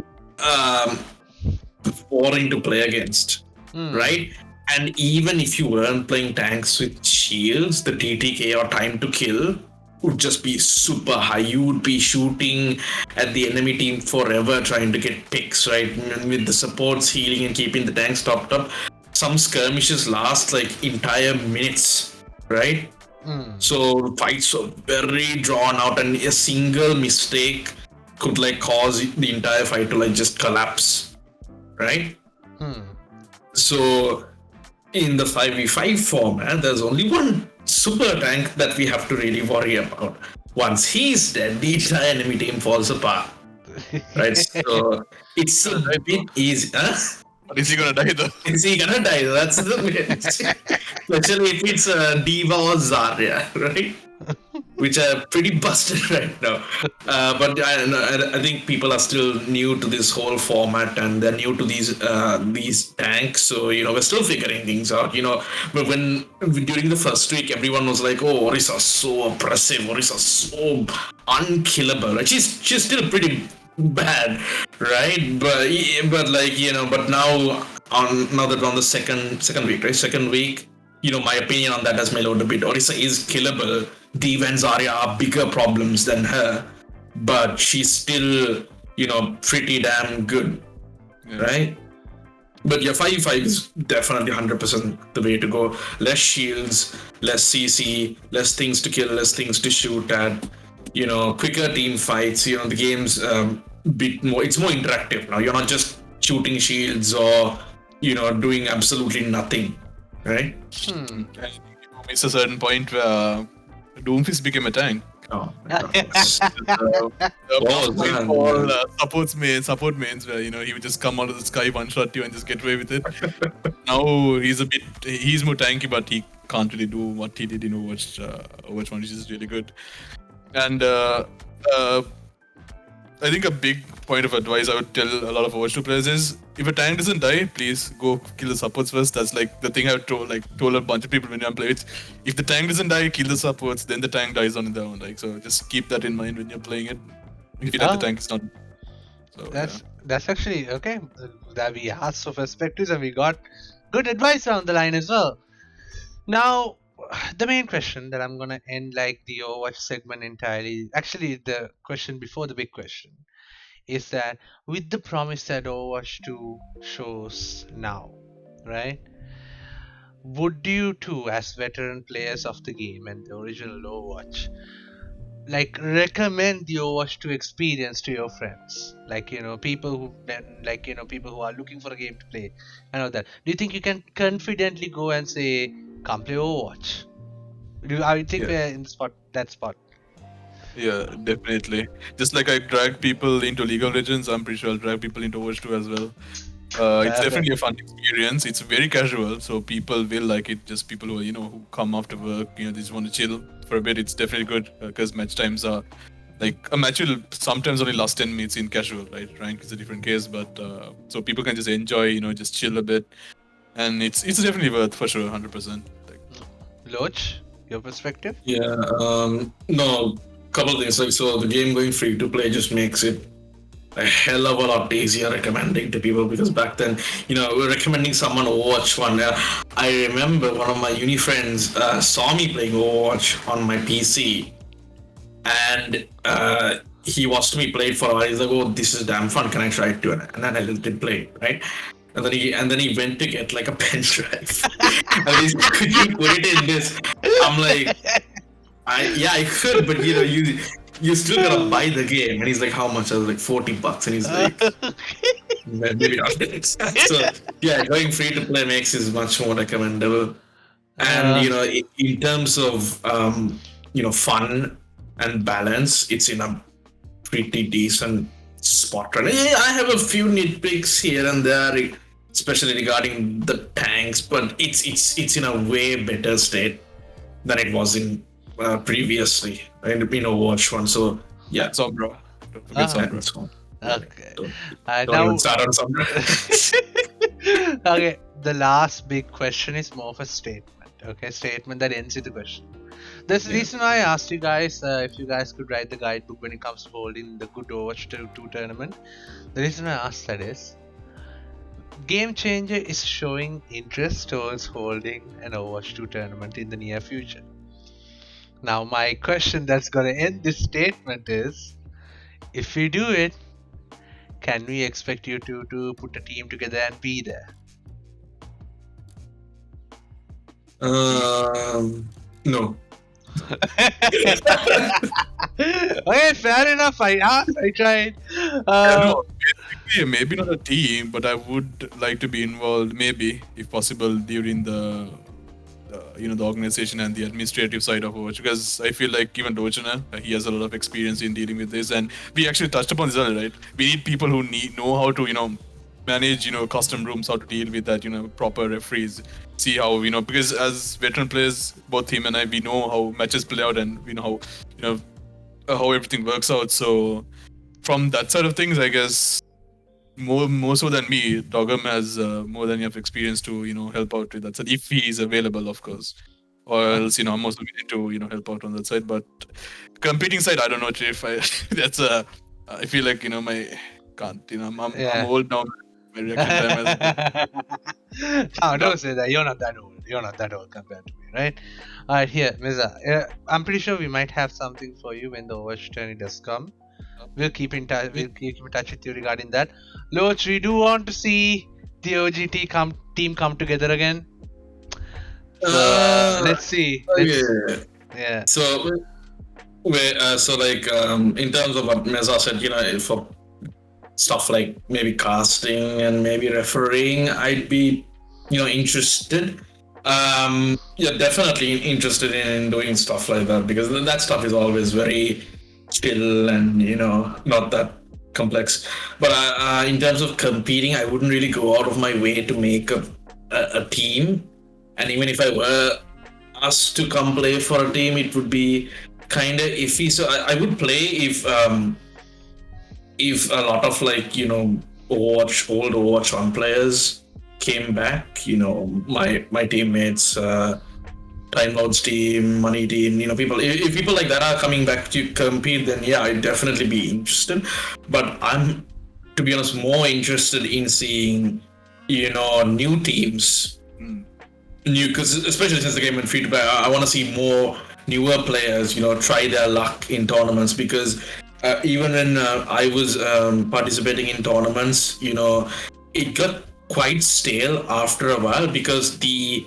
Speaker 2: boring to play against, right? And even if you weren't playing tanks with shields, the TTK or time to kill would just be super high. You would be shooting at the enemy team forever trying to get picks, right? And with the supports healing and keeping the tanks topped up, some skirmishes last like entire minutes, right? So fights are very drawn out, and a single mistake could like cause the entire fight to like just collapse, right? So in the 5v5 format, there's only one super tank that we have to really worry about. Once he's dead, the entire enemy team falls apart. Right? So it's a bit easy. Huh?
Speaker 3: But is he gonna die though?
Speaker 2: Is he gonna die? That's the especially if it's Diva or Zarya, right? Which are pretty busted right now. But I think people are still new to this whole format, and they're new to these tanks. So we're still figuring things out. But when during the first week, everyone was like, "Oh, Orisa's so oppressive. Orisa's so unkillable." Like, she's still pretty bad, right? But like but now that we're on the second week, right? Second week, my opinion on that has mellowed a bit. Orisa is killable. Diva and Zarya are bigger problems than her, but she's still, pretty damn good, right? But 5v5 is definitely 100% the way to go. Less shields, less CC, less things to kill, less things to shoot at, quicker team fights. The game's bit more, it's more interactive now. You're not just shooting shields or, doing absolutely nothing, right?
Speaker 3: It's a certain point where Doomfist became a tank.
Speaker 2: Oh,
Speaker 3: support mains where he would just come out of the sky, one shot you and just get away with it. Now he's more tanky, but he can't really do what he did in Overwatch 1, which is really good. And I think a big point of advice I would tell a lot of Overwatch 2 players is, if a tank doesn't die, please go kill the supports first. That's like the thing I've told a bunch of people when I'm playing. If the tank doesn't die, kill the supports, then the tank dies on their own. So just keep that in mind when you're playing it. If the tank is not. So,
Speaker 1: that's actually okay. That we asked for perspectives and we got good advice down the line as well. Now, the main question that I'm gonna end like the Overwatch segment entirely. Actually, the question before the big question is that with the promise that Overwatch 2 shows now, right? Would you two, as veteran players of the game and the original Overwatch, recommend the Overwatch 2 experience to your friends? People who are looking for a game to play. I know that. Do you think you can confidently go and say, "Come play Overwatch"? I think we're in that spot.
Speaker 3: Yeah, definitely. Just like I drag people into League of Legends, I'm pretty sure I'll drag people into Overwatch 2 as well. It's definitely a fun experience. It's very casual, so people will like it. Just people who who come after work, they just want to chill for a bit. It's definitely good because match times are like a match will sometimes only last 10 minutes in casual, right? Rank is a different case, but so people can just enjoy, just chill a bit, and it's definitely worth for sure, 100%.
Speaker 1: Loch, Your perspective?
Speaker 2: Yeah, no, couple of things. Like, so the game going free to play just makes it a hell of a lot easier recommending to people, because back then, we're recommending someone Overwatch 1. I remember one of my uni friends saw me playing Overwatch on my PC, and he watched me play it for a while. He's like, "Oh, this is damn fun. Can I try it too?" And then I did play it, right? And then he went to get like a pen drive. And he's like, "Could you put it in this?" I'm like, I could, but you still gotta buy the game. And he's like, "How much?" I was like, $40, and he's like, maybe not. So yeah, going free to play makes it much more recommendable. And in terms of fun and balance, it's in a pretty decent spot right now. Yeah, I have a few nitpicks here and there, especially regarding the tanks, but it's in a way better state than it was in previously in Overwatch 1. So yeah,
Speaker 3: Sombra. Don't forget Sombra.
Speaker 2: so,
Speaker 1: Okay.
Speaker 2: don't
Speaker 1: Now,
Speaker 2: even start on Sombra.
Speaker 1: okay, the last big question is more of a statement. Okay, statement that ends with the question. There's the reason why I asked you guys if you guys could write the guidebook when it comes to holding the good Overwatch 2 tournament. The reason I asked that is Game Changer is showing interest towards holding an Overwatch 2 tournament in the near future. Now, my question that's gonna end this statement is, if we do it, can we expect you to put a team together and be there?
Speaker 2: No.
Speaker 1: Okay, fair enough. I asked, I tried.
Speaker 3: No, basically, maybe not a team, but I would like to be involved, maybe, if possible, during the organization and the administrative side of Overwatch, because I feel like even Lochana, he has a lot of experience in dealing with this, and we actually touched upon this earlier, right? We need people who know how to manage custom rooms, how to deal with that, proper referees, see how because as veteran players, both him and I, we know how matches play out, and we know how everything works out. So from that side of things, I guess more so than me, Dogam has more than enough experience to help out with that side, if he is available, of course. Or else I'm also willing to help out on that side. But competing side, I don't know if I that's I feel like my can't I'm old now. My reaction time has
Speaker 1: No, don't say that. You're not that old. You're not that old compared to me, right? Alright, here, Meza. I'm pretty sure we might have something for you when the Overwatch tourney does come. We'll keep in touch. We'll keep in touch with you regarding that. Loch, we do want to see the OGT team come together again. So, let's see. Yeah.
Speaker 2: So, in terms of what Meza said, for stuff like maybe casting and maybe refereeing, I'd be, interested. Yeah, definitely interested in doing stuff like that, because that stuff is always very chill and not that complex. But in terms of competing, I wouldn't really go out of my way to make a team. And even if I were asked to come play for a team, it would be kind of iffy. So I would play if a lot of old Overwatch 1 players came back. My teammates, Time Lord's team, Money team, people. If people like that are coming back to compete, then yeah, I'd definitely be interested. But I'm, to be honest, more interested in seeing, new teams. Because especially since the game went free to play, I want to see more newer players, try their luck in tournaments. Because even when I was participating in tournaments, it got quite stale after a while, because the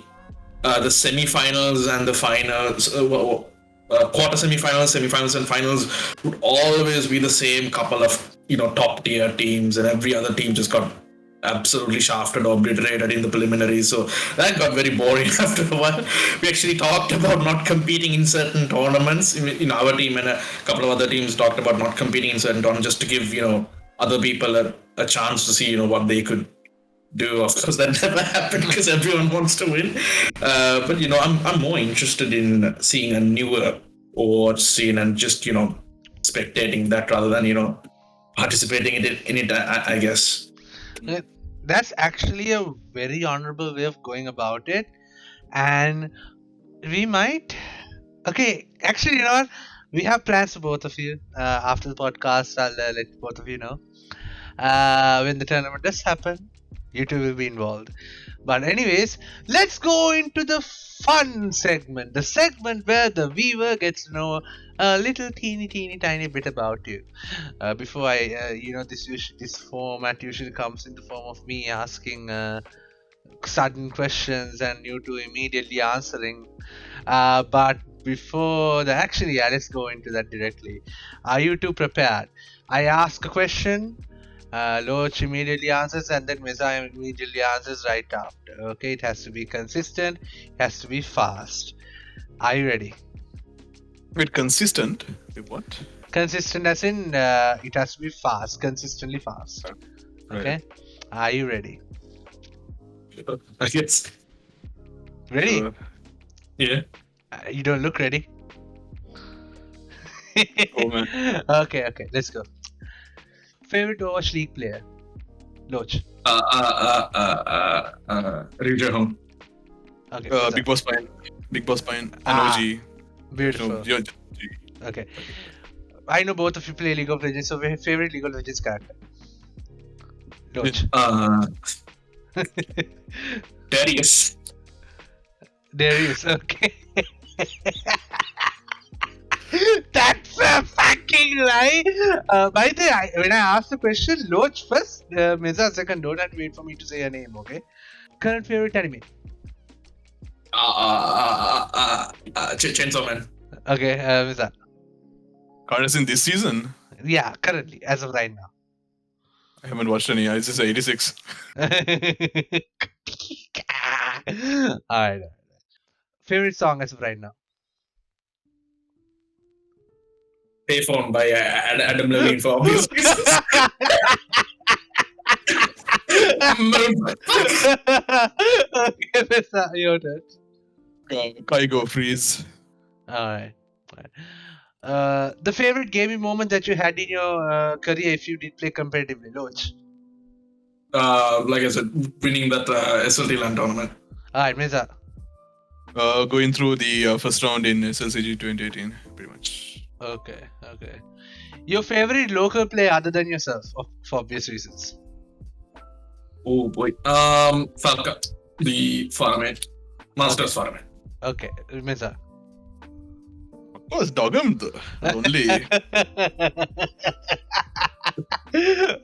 Speaker 2: semi-finals and the finals, quarter semi-finals and finals would always be the same couple of top tier teams, and every other team just got absolutely shafted or obliterated in the preliminaries. So that got very boring after a while. We actually talked about not competing in certain tournaments in our team, and a couple of other teams talked about not competing in certain tournaments just to give other people a chance to see what they could do. Of course, that never happened because everyone wants to win. But I'm more interested in seeing a newer Overwatch scene and just spectating that rather than participating in it. I guess.
Speaker 1: That's actually a very honorable way of going about it, and we might Okay, actually, you know what? We have plans for both of you. After the podcast, I'll let both of you know. When the tournament does happen, you two will be involved. But anyways, let's go into the fun segment. The segment where the viewer gets to know a little teeny tiny bit about you. Before this format usually comes in the form of me asking sudden questions and you two immediately answering. But before the actually, yeah, let's go into that directly. Are you two prepared? I ask a question, Loch immediately answers, and then Meza immediately answers right after. Okay, it has to be consistent, it has to be fast. Are you ready?
Speaker 3: Wait, consistent? Wait, what?
Speaker 1: Consistent as in it has to be fast, consistently fast. Okay,
Speaker 3: Right.
Speaker 1: are you ready?
Speaker 2: I guess.
Speaker 1: Ready?
Speaker 2: Yeah.
Speaker 1: You don't look ready.
Speaker 3: Oh man.
Speaker 1: Okay, let's go. Favorite Overwatch League player? Loch.
Speaker 2: Reach home.
Speaker 1: Okay.
Speaker 3: Big Boss Pine. Big Boss Pine. And
Speaker 1: Ah,
Speaker 3: OG.
Speaker 1: beautiful.
Speaker 3: You know,
Speaker 1: Okay. I know both of you play League of Legends, so favorite League of Legends character? Loch.
Speaker 2: Darius.
Speaker 1: Darius, okay. That's a fucking lie. By the way, when I asked the question, Loch first, Meza second. Don't have to wait for me to say your name, okay? Current favorite anime?
Speaker 2: Chainsaw Man.
Speaker 1: Okay, Meza.
Speaker 3: Cards in this season?
Speaker 1: Yeah, currently, as of right now.
Speaker 3: I haven't watched any. I just 86.
Speaker 1: Alright. Favorite song as of right now?
Speaker 2: Payphone by Adam Levine for obvious reasons.
Speaker 1: Okay, Meza, your turn.
Speaker 3: Kaigo Freeze.
Speaker 1: Alright. The favorite gaming moment that you had in your career if you did play competitively, Loch?
Speaker 2: Like I said, winning that SLT LAN tournament.
Speaker 1: Alright, Meza.
Speaker 3: Going through the first round in SLCG 2018, pretty much.
Speaker 1: Okay. Your favorite local player other than yourself, for obvious reasons.
Speaker 2: Oh boy. Falca. The farmate. Masters farmate.
Speaker 1: Okay, Meza.
Speaker 3: Of course, Dogam, only.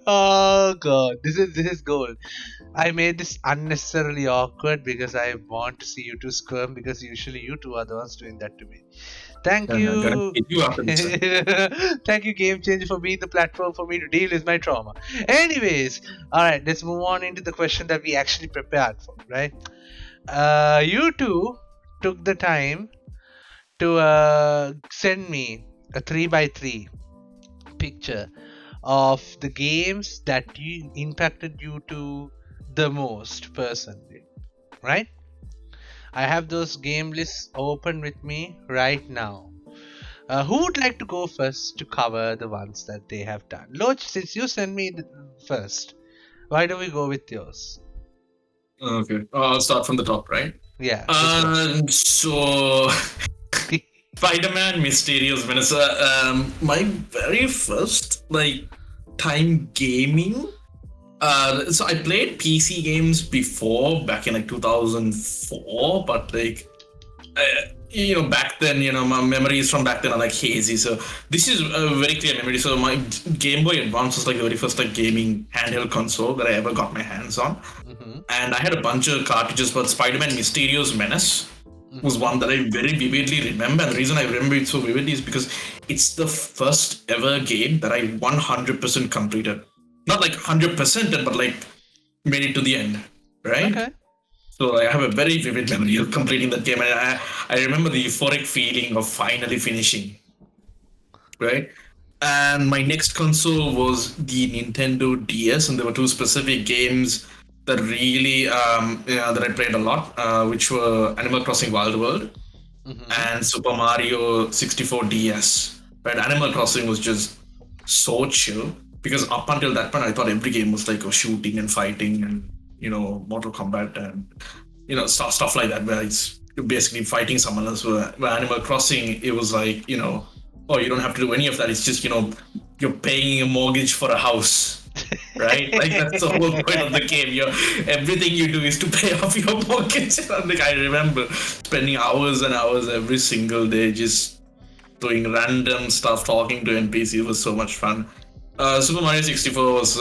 Speaker 1: Oh god, this is gold. I made this unnecessarily awkward because I want to see you two squirm because usually you two are the ones doing that to me. Thank
Speaker 2: I'm gonna
Speaker 1: you.
Speaker 2: hit you after this.
Speaker 1: Thank you, Game Changer, for being the platform for me to deal with my trauma. Anyways, alright, let's move on into the question that we actually prepared for, right? You two took the time to send me a 3x3 picture of the games that impacted you to the most personally, right? I have those game lists open with me right now. Who would like to go first to cover the ones that they have done? Loch, since you sent me first, why don't we go with yours?
Speaker 2: Okay. I'll start from the top, right?
Speaker 1: Yeah.
Speaker 2: So Spider-Man Mysterious Menace. My very first time gaming. So I played PC games before, back in 2004, but back then, my memories from back then are hazy. So this is a very clear memory. So my Game Boy Advance was the very first gaming handheld console that I ever got my hands on.
Speaker 1: Mm-hmm.
Speaker 2: And I had a bunch of cartridges, but Spider-Man Mysterious Menace was one that I very vividly remember. And the reason I remember it so vividly is because it's the first ever game that I 100% completed. Not 100%, but made it to the end, right?
Speaker 1: Okay.
Speaker 2: So I have a very vivid memory of completing that game, and I remember the euphoric feeling of finally finishing, right? And my next console was the Nintendo DS, and there were two specific games that really that I played a lot, which were Animal Crossing Wild World and Super Mario 64 DS. Right, Animal Crossing was just so chill because up until that point, I thought every game was a shooting and fighting and Mortal Kombat and stuff like that, where it's basically fighting someone else. Where Animal Crossing, it was like, oh, you don't have to do any of that. It's just, you're paying a mortgage for a house, right? Like that's the whole point of the game. Everything you do is to pay off your mortgage. Like I remember spending hours and hours every single day just doing random stuff, talking to NPC. It was so much fun. Super Mario 64 was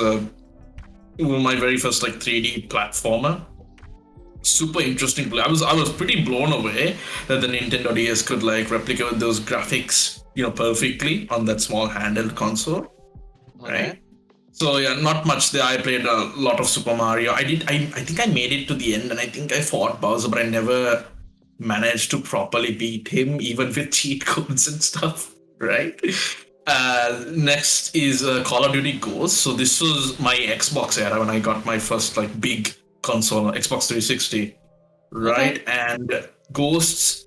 Speaker 2: my very first like 3D platformer. Super interesting play. I was pretty blown away that the Nintendo DS could like replicate those graphics, perfectly on that small handheld console, right? So yeah, not much there. I played a lot of Super Mario. I think I made it to the end, and I think I fought Bowser, but I never managed to properly beat him, even with cheat codes and stuff, right? Next is Call of Duty Ghosts. So this was my Xbox era when I got my first like big console, Xbox 360, right? Okay. And Ghosts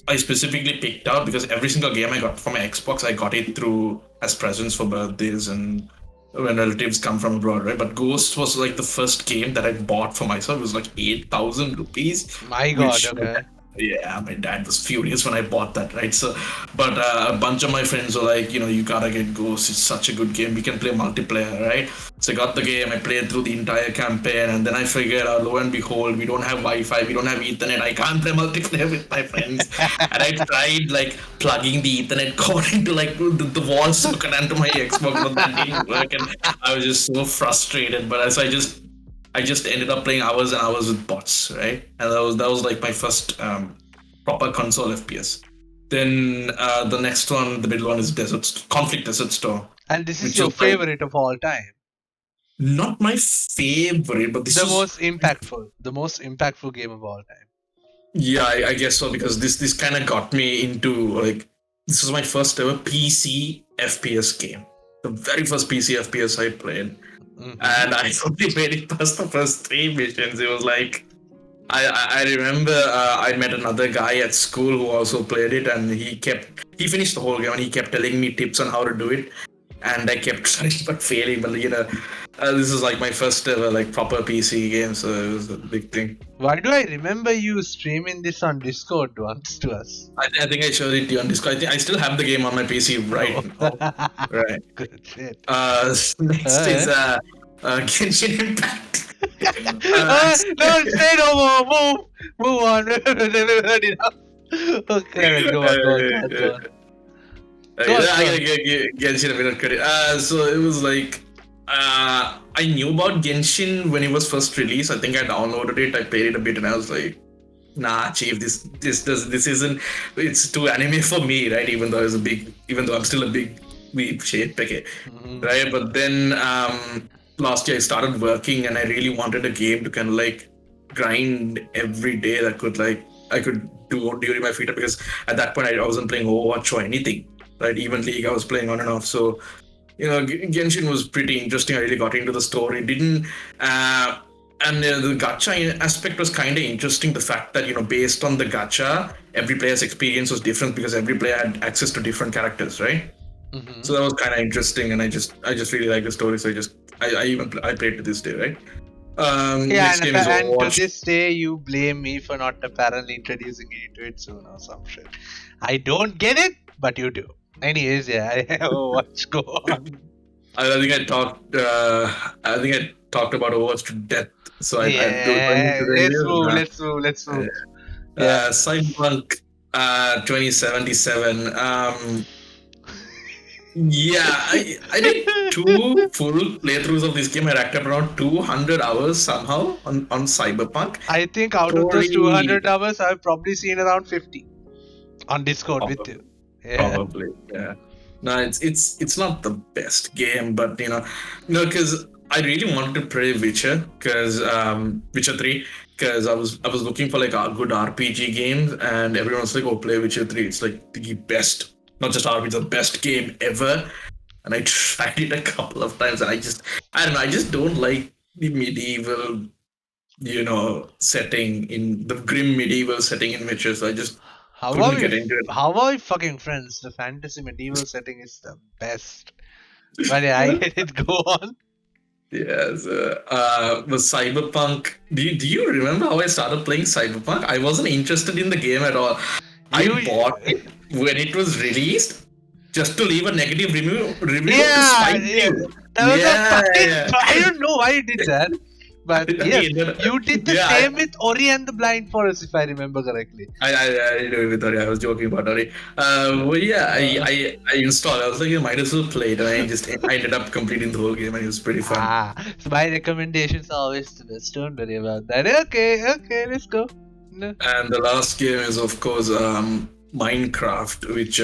Speaker 2: I specifically picked out because every single game I got from my Xbox, I got it through as presents for birthdays and when relatives come from abroad, right? But Ghosts was like the first game that I bought for myself. It was like 8,000 rupees.
Speaker 1: My God, okay.
Speaker 2: Yeah, my dad was furious when I bought that, right? So, but a bunch of my friends were like, you gotta get Ghosts. It's such a good game. We can play multiplayer, right? So I got the game. I played through the entire campaign, and then I figured out, lo and behold, we don't have Wi-Fi, we don't have Ethernet. I can't play multiplayer with my friends. And I tried like plugging the Ethernet cord into like the wall socket onto my Xbox, but that didn't work, and I was just so frustrated. But as I just ended up playing hours and hours with bots, right? And that was like my first proper console FPS. Then the next one, the middle one, is Conflict Desert Storm.
Speaker 1: And this is your favorite of all time?
Speaker 2: Not my favorite, but
Speaker 1: the most impactful game of all time.
Speaker 2: Yeah, I guess so, because this kind of got me into like, this was my first ever PC FPS game. The very first PC FPS I played. Mm-hmm. And I only made it past the first 3 missions. It was like, I remember I met another guy at school who also played it, and he finished the whole game, and he kept telling me tips on how to do it, and I kept trying but failing. But this is like my first ever like proper PC game, so it was a big thing.
Speaker 1: Why do I remember you streaming this on Discord once to us?
Speaker 2: I think I showed it to you on Discord. I still have the game on my PC right now. Right.
Speaker 1: Good shit.
Speaker 2: Next is Genshin Impact.
Speaker 1: No, stay no more. Move on. Okay, go on.
Speaker 2: I gotta Genshin a bit of credit. So it was like, I knew about Genshin when it was first released. I think I downloaded it, I played it a bit, and I was like, nah, chief, this isn't, it's too anime for me, right? Even though I'm still a big weeb shit, okay, right? But then last year I started working, and I really wanted a game to kind of like grind every day that I could do during my free time, because at that point I wasn't playing Overwatch or anything, right? Even League I was playing on and off. So Genshin was pretty interesting. I really got into the story. And the gacha aspect was kind of interesting. The fact that, based on the gacha, every player's experience was different because every player had access to different characters, right? Mm-hmm. So that was kind of interesting, and I just really like the story. So I played to this day, right?
Speaker 1: And to this day, you blame me for not apparently introducing you to it soon or some shit. I don't get it, but you do. Anyways, yeah, Overwatch, go on.
Speaker 2: I think I talked about Overwatch to death. So let's move. Yeah, Cyberpunk 2077. Yeah, I did 2 full playthroughs of this game. I racked up around 200 hours somehow on Cyberpunk.
Speaker 1: I think out of those 200 hours, I've probably seen around 50 on Discord with you.
Speaker 2: Yeah. Probably, yeah. No, it's not the best game, but because I really wanted to play Witcher, because Witcher 3, because I was looking for like a good RPG games, and everyone was like, "Oh, play Witcher 3. It's like the best, not just RPG, the best game ever." And I tried it a couple of times, and I don't know, I just don't like the medieval, setting, in the grim medieval setting in Witcher. So I just couldn't get into it.
Speaker 1: How are we fucking friends? The fantasy medieval setting is the best. But yeah, I get it. Go on.
Speaker 2: Yes, was Cyberpunk. Do you remember how I started playing Cyberpunk? I wasn't interested in the game at all. I
Speaker 1: You,
Speaker 2: bought it when it was released just to leave a negative review to
Speaker 1: yeah,
Speaker 2: spite
Speaker 1: yeah.
Speaker 2: you.
Speaker 1: That was a
Speaker 2: Yeah,
Speaker 1: fucking.
Speaker 2: yeah.
Speaker 1: I don't know why you did that, but yes, you did the
Speaker 2: Yeah,
Speaker 1: same with Ori and the Blind Forest, if I remember correctly.
Speaker 2: I know with Ori. I was joking about Ori. Well, yeah, I installed. I was like, you might as well play it, and I ended up completing the whole game, and it was pretty fun.
Speaker 1: So my recommendations are always the best. Don't worry about that. Okay, let's go. No.
Speaker 2: And the last game is, of course, Minecraft, which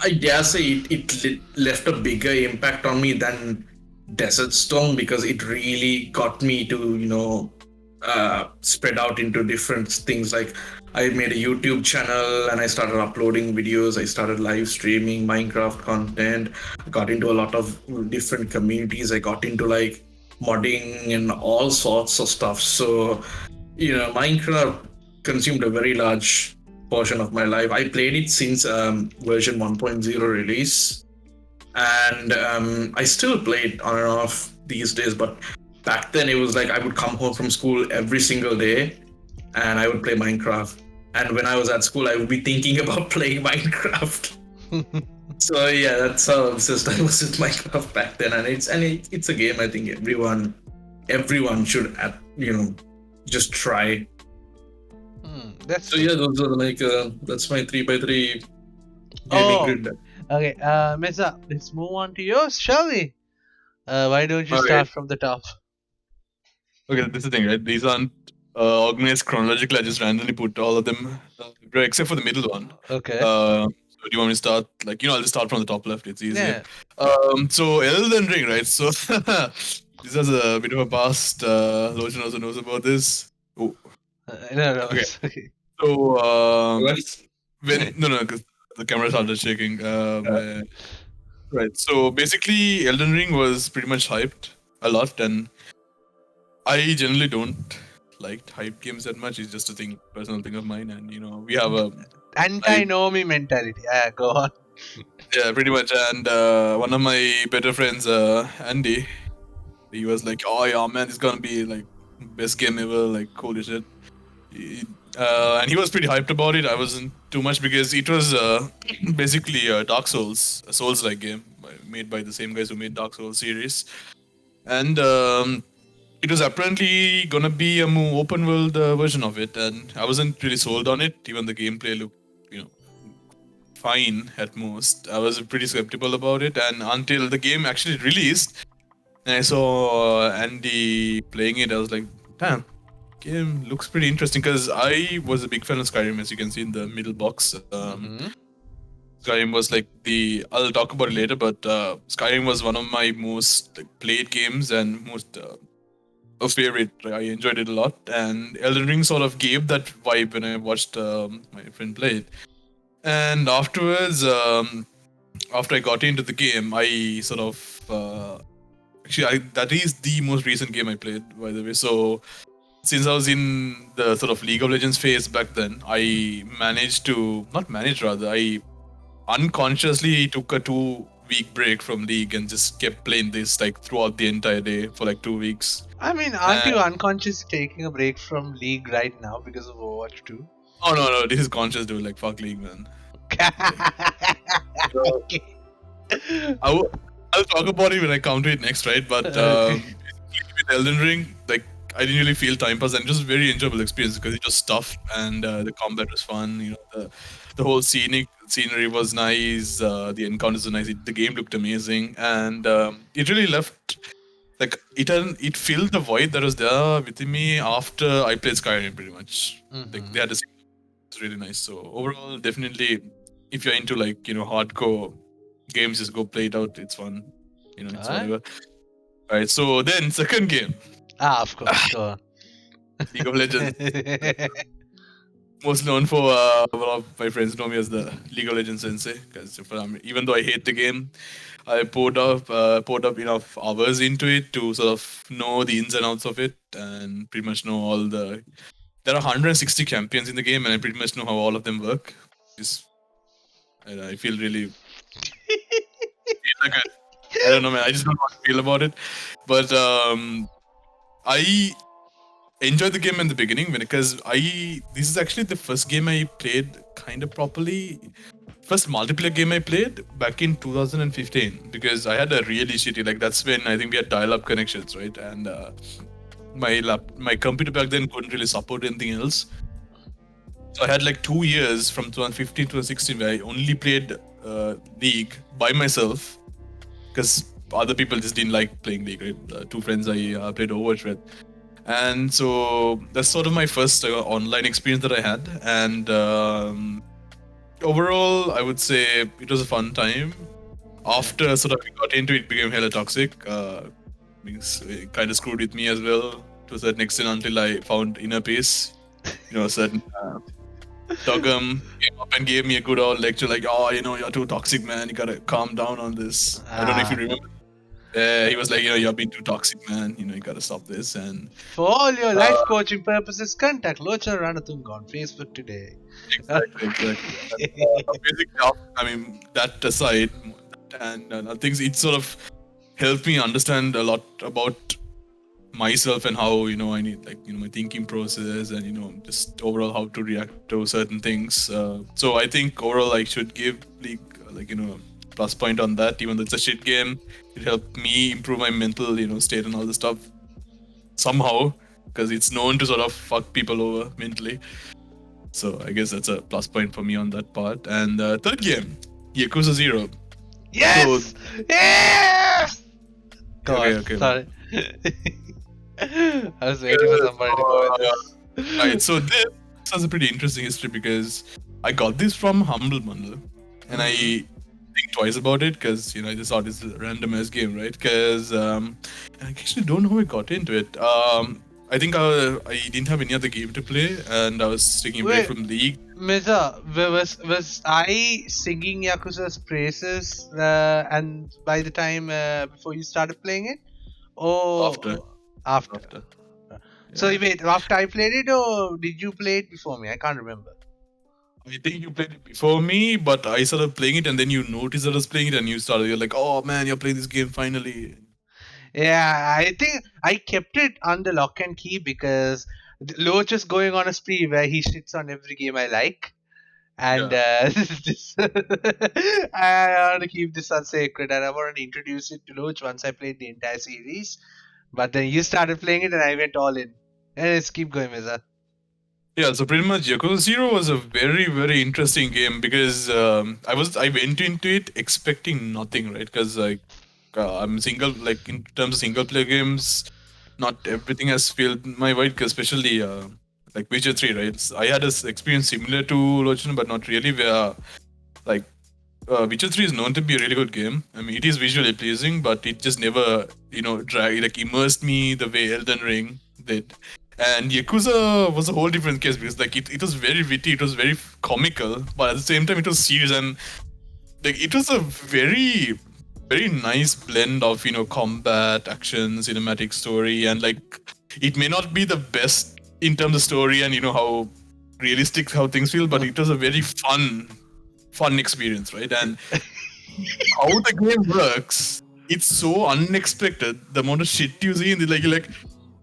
Speaker 2: I dare say it left a bigger impact on me than Desert Storm because it really got me to, spread out into different things. Like I made a YouTube channel and I started uploading videos. I started live streaming Minecraft content. I got into a lot of different communities. I got into like modding and all sorts of stuff. So, Minecraft consumed a very large portion of my life. I played it since version 1.0 release, and I still play it on and off these days. But back then, it was like I would come home from school every single day, and I would play Minecraft. And when I was at school, I would be thinking about playing Minecraft. So yeah, that's how obsessed I was with Minecraft back then, and it's a game I think everyone should just try.
Speaker 1: That's
Speaker 2: So yeah, those are like that's my 3x3 gaming
Speaker 1: Oh.
Speaker 2: grid.
Speaker 1: okay. Meza, let's move on to yours, shall we? Why don't you
Speaker 3: Okay.
Speaker 1: start from the top?
Speaker 3: Okay, this is the thing, right? These aren't organized chronologically. I just randomly put all of them, except for the middle one.
Speaker 1: Okay.
Speaker 3: So do you want me to start? Like, I'll just start from the top left. It's easier.
Speaker 1: Yeah.
Speaker 3: So Elden Ring, right? So this has a bit of a past. Lochana also knows about this. Oh,
Speaker 1: No.
Speaker 3: Okay.
Speaker 1: Okay.
Speaker 3: so
Speaker 2: What?
Speaker 3: because the camera started shaking. Right. So basically, Elden Ring was pretty much hyped a lot, and I generally don't like hype games that much. It's just a personal thing of mine, and we have a
Speaker 1: Anti-Nomi mentality. Yeah, go on.
Speaker 3: yeah, pretty much. And one of my better friends, Andy, he was like, "Oh yeah, man, it's gonna be like best game ever, like holy shit." And he was pretty hyped about it. I wasn't too much because it was basically Dark Souls, a Souls-like game made by the same guys who made Dark Souls series, and it was apparently gonna be a more open world version of it, and I wasn't really sold on it. Even the gameplay looked, fine at most. I was pretty skeptical about it, and until the game actually released, and I saw Andy playing it, I was like, damn, game looks pretty interesting. Because I was a big fan of Skyrim, as you can see in the middle box. Skyrim was like I'll talk about it later, but Skyrim was one of my most played games and most a favorite. I enjoyed it a lot, and Elden Ring sort of gave that vibe when I watched my friend play it. And afterwards, after I got into the game, I sort of actually that is the most recent game I played, by the way. So since I was in the sort of League of Legends phase back then, I I unconsciously took a 2-week break from League and just kept playing this like throughout the entire day for like 2 weeks.
Speaker 1: I mean, aren't you unconscious taking a break from League right now because of Overwatch 2?
Speaker 3: Oh no, this is conscious, dude. Like fuck League, man.
Speaker 1: Okay.
Speaker 3: I'll talk about it when I come to it next, right? But with Elden Ring, like I didn't really feel time pass, and it was a very enjoyable experience because it was tough and the combat was fun. The whole scenery was nice. The encounters were nice. The game looked amazing, and it really left like it filled the void that was there within me after I played Skyrim. Pretty much, like they had a it's really nice. So overall, definitely, if you're into like hardcore games, just go play it out. It's fun. It's whatever. All right. So then, second game.
Speaker 1: Of course. Go on.
Speaker 3: League of Legends. Most known for one of my friends know me as the League of Legends sensei. Because even though I hate the game, I poured up enough hours into it to sort of know the ins and outs of it, and pretty much know all the. There are 160 champions in the game, and I pretty much know how all of them work. I feel really. I don't know, man. I just don't know how to feel about it. But I enjoyed the game in the beginning because this is actually the first game I played kind of properly. First multiplayer game I played back in 2015 because I had a really shitty, like that's when I think we had dial-up connections, right? And my computer back then couldn't really support anything else. So I had like 2 years from 2015 to 2016 where I only played League by myself because other people just didn't like playing League, right? Two friends I played Overwatch with. And so that's sort of my first online experience that I had. And overall, I would say it was a fun time. After sort of we got into it, it became hella toxic. It kind of screwed with me as well to a certain extent until I found inner peace. You know, a certain Dogam came up and gave me a good old lecture, like, "Oh, you're too toxic, man. You gotta calm down on this." I don't know if you remember. Yeah, he was like, "You're being too toxic, man. You gotta stop this." And
Speaker 1: For all your life coaching purposes, contact Lochana Ranatunga on Facebook today.
Speaker 3: exactly. Basically, I mean, that aside, and things, it sort of helped me understand a lot about myself and how I need my thinking process and just overall how to react to certain things. So I think overall I should give League plus point on that, even though it's a shit game. It helped me improve my mental state and all this stuff somehow, because it's known to sort of fuck people over mentally. So I guess that's a plus point for me on that part. And third game, Yakuza 0.
Speaker 1: Yes! Yes!
Speaker 3: Okay.
Speaker 1: Sorry. I was waiting for somebody to go with this.
Speaker 3: Right, so this has a pretty interesting history because I got this from Humble Bundle, and I think twice about it because I just thought it's a random ass game, right? Because I actually don't know how I got into it. I think I didn't have any other game to play, and I was taking a break from League.
Speaker 1: Meza, was I singing Yakuza's praises and by the time before you started playing it? Or after. So wait, after I played it, or did you play it before me? I can't remember.
Speaker 3: I think you played it before me, but I started playing it, and then you noticed that I was playing it, and you're like, "Oh man, you're playing this game finally."
Speaker 1: Yeah, I think I kept it under lock and key because Loach is going on a spree where he shits on every game I like. And I want to keep this on sacred, and I want to introduce it to Loach once I played the entire series. But then you started playing it, and I went all in. And let's keep going, Meza.
Speaker 3: Yeah, so pretty much Yakuza 0 was a very, very interesting game because I went into it expecting nothing, right? Because I'm single, like in terms of single player games, not everything has filled my void, especially like Witcher 3, right? So I had an experience similar to Lochana, but not really, where like Witcher 3 is known to be a really good game. I mean, it is visually pleasing, but it just never, immersed me the way Elden Ring did. And Yakuza was a whole different case because it was very witty, it was very comical, but at the same time it was serious, and it was a very, very nice blend of combat, action, cinematic story, and it may not be the best in terms of story and how realistic how things feel, but it was a very fun experience, right? And how the game works, it's so unexpected. The amount of shit you see, and you're like,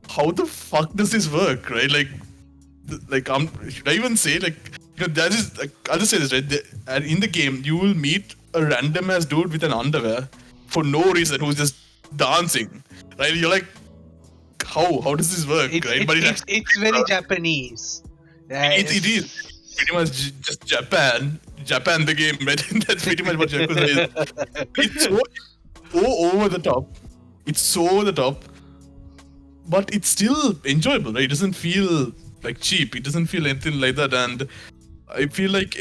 Speaker 3: how the fuck does this work, right? Should I even say that is I'll just say this, right? In the game, you will meet a random ass dude with an underwear for no reason who's just dancing, right? You're like, how does this work, right? But
Speaker 1: it's very Japanese.
Speaker 3: It is pretty much just Japan the game, right? That's pretty much what Yakuza is. It's so over the top. It's so over the top, but it's still enjoyable, right? It doesn't feel like cheap. It doesn't feel anything like that. And I feel like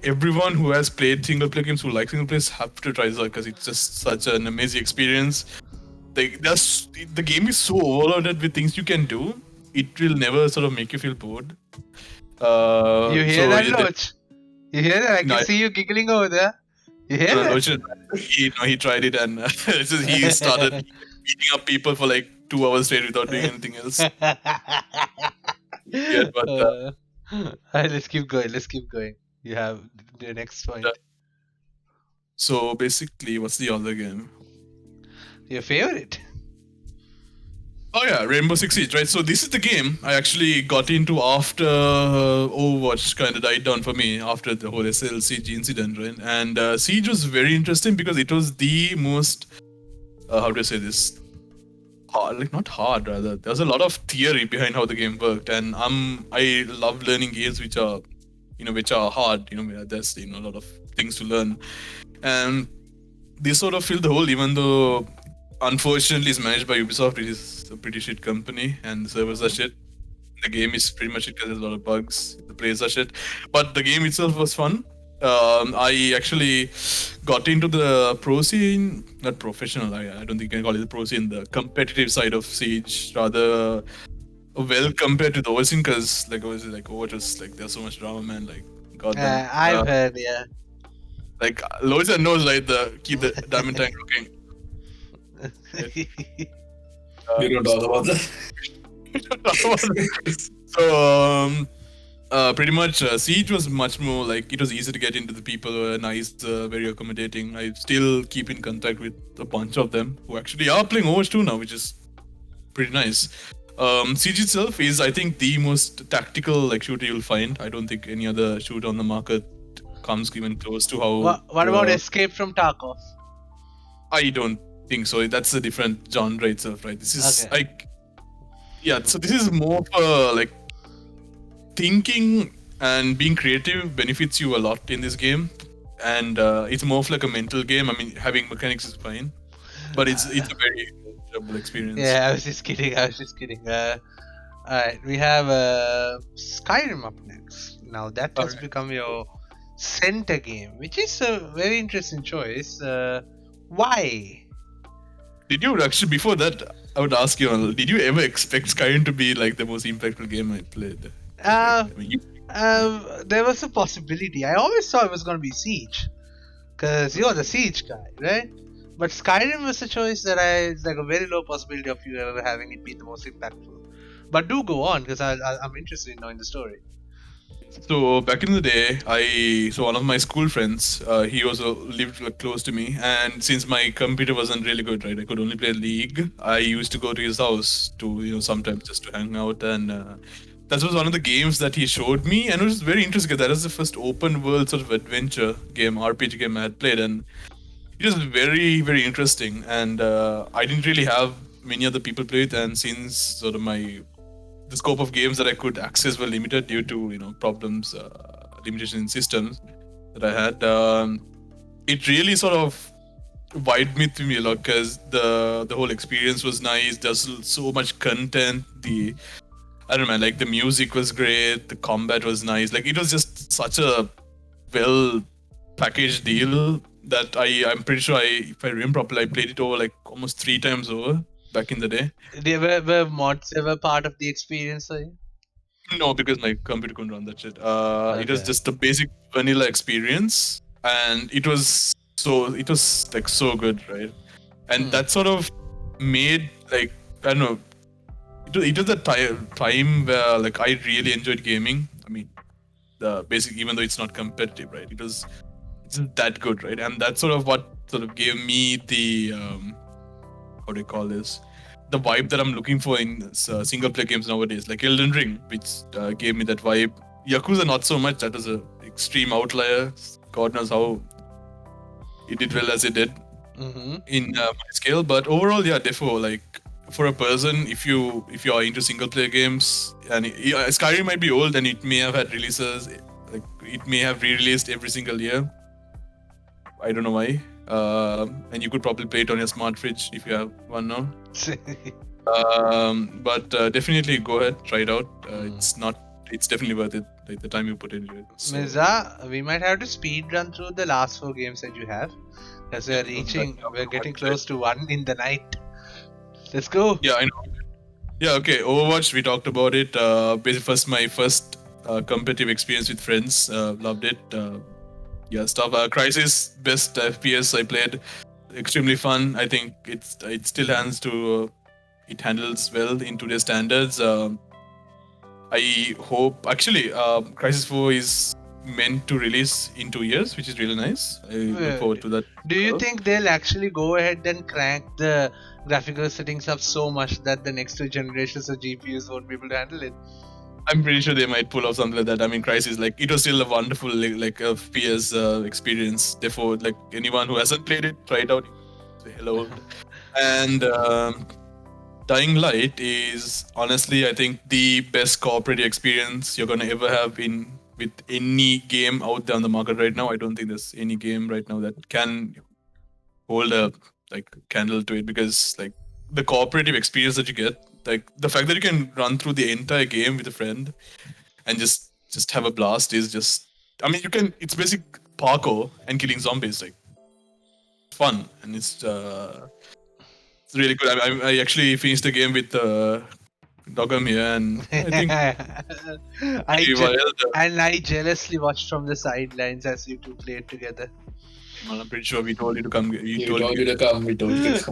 Speaker 3: everyone who has played single player games, who like single players, have to try this out because it's just such an amazing experience. The game is so overloaded with things you can do. It will never sort of make you feel bored.
Speaker 1: You hear that, Loch? You hear that? I can see you giggling over there. You hear that?
Speaker 3: Loch, he tried it, and he started beating up people for like 2 hours straight without doing anything else. Yeah, but
Speaker 1: let's keep going. You have the next point.
Speaker 3: So basically, what's the other game?
Speaker 1: Your favorite?
Speaker 3: Oh yeah, Rainbow Six Siege, right? So this is the game I actually got into after Overwatch kind of died down for me after the whole SL Siege incident, right? And Siege was very interesting because it was the most, how do I say this? Hard, like not hard, rather. There's a lot of theory behind how the game worked, and I love learning games which are, which are hard. Where there's a lot of things to learn, and they sort of fill the hole, even though unfortunately it's managed by Ubisoft, which is a pretty shit company, and the servers are shit. The game is pretty much shit because there's a lot of bugs. The players are shit, but the game itself was fun. I actually got into the pro scene, not professional. I don't think you can call it the pro scene. The competitive side of Siege, rather well compared to the OS scene, because like Overwatch was like there's so much drama, man. Like goddamn.
Speaker 1: I've heard, yeah.
Speaker 3: Like Loisa knows, right? Keep the diamond tank looking.
Speaker 2: We don't talk about that.
Speaker 3: So pretty much Siege was much more like it was easy to get into. The people were nice, very accommodating. I still keep in contact with a bunch of them who actually are playing Overwatch 2 now, which is pretty nice. Siege itself is, I think, the most tactical like shooter you'll find. I don't think any other shooter on the market comes even close to how.
Speaker 1: What about Escape from Tarkov?
Speaker 3: I don't think so. That's a different genre itself, right? This is
Speaker 1: Okay.
Speaker 3: like, yeah. So this is more of like thinking and being creative benefits you a lot in this game, and it's more of like a mental game. I mean, having mechanics is fine, but it's a very enjoyable experience.
Speaker 1: Yeah, I was just kidding. Alright, we have Skyrim up next. Now that has become your center game, which is a very interesting choice. Why?
Speaker 3: Did you actually, before that, I would ask you, did you ever expect Skyrim to be like the most impactful game I played?
Speaker 1: There was a possibility. I always thought it was going to be Siege, because you're the Siege guy, right? But Skyrim was a choice that it's like a very low possibility of you ever having it be the most impactful. But do go on, because I'm interested in knowing the story.
Speaker 3: So back in the day, so one of my school friends, he also lived like, close to me, and since my computer wasn't really good, right, I could only play League. I used to go to his house to sometimes just to hang out, and that was one of the games that he showed me, and it was very interesting because that was the first open world sort of adventure game, RPG game I had played, and it was very, very interesting. And I didn't really have many other people play it, and since sort of the scope of games that I could access were limited due to problems, limitations in systems that I had, it really sort of vibed me to me a lot because the whole experience was nice. There's so much content. I don't know, man, like the music was great, the combat was nice. Like it was just such a well packaged deal that I'm pretty sure if I remember properly, I played it over like almost 3 times over back in the day.
Speaker 1: Were mods ever part of the experience for you?
Speaker 3: No, because my computer couldn't run that shit. It was just the basic vanilla experience, and it was like so good, right? And that sort of made like, I don't know, it was a time where like I really enjoyed gaming. I mean, the basic, even though it's not competitive, right? It's that good, right? And that's sort of what sort of gave me the how do you call this? The vibe that I'm looking for in single player games nowadays, like Elden Ring, which gave me that vibe. Yakuza not so much. That was an extreme outlier. God knows how it did well as it did in my scale. But overall, yeah, therefore, like for a person, if you are into single player games, and Skyrim might be old and it may have had releases, like it may have re-released every single year. I don't know why. And you could probably play it on your smart fridge if you have one now. But definitely go ahead, try it out. It's definitely worth it, like the time you put into it. So,
Speaker 1: Meza, we might have to speed run through the last 4 games that you have, because we're getting close to 1 in the night. Let's go.
Speaker 3: Yeah, I know. Yeah, okay. Overwatch, we talked about it. Basically, my first competitive experience with friends. Loved it. Yeah, stuff. Crisis, best FPS I played. Extremely fun. I think it still it handles well in today's standards. I hope actually Crisis 4 is meant to release in 2 years, which is really nice. I look forward to that.
Speaker 1: Do you think they'll actually go ahead and crank the graphical settings up so much that the next two generations of GPUs won't be able to handle it?
Speaker 3: I'm pretty sure they might pull off something like that. I mean, Crysis, like, it was still a wonderful like FPS experience. Therefore, like, anyone who hasn't played it, try it out. Say hello. And Dying Light is honestly, I think, the best cooperative experience you're gonna ever have with any game out there on the market right now. I don't think there's any game right now that can hold a like candle to it, because like the cooperative experience that you get, like the fact that you can run through the entire game with a friend and just have a blast is just, I mean, you can, it's basic parkour and killing zombies, like fun, and it's really good. I actually finished the game with Dogam here, and I think
Speaker 1: I jealously watched from the sidelines as you two played together.
Speaker 3: I'm pretty sure we told you to come.
Speaker 2: We told you to come.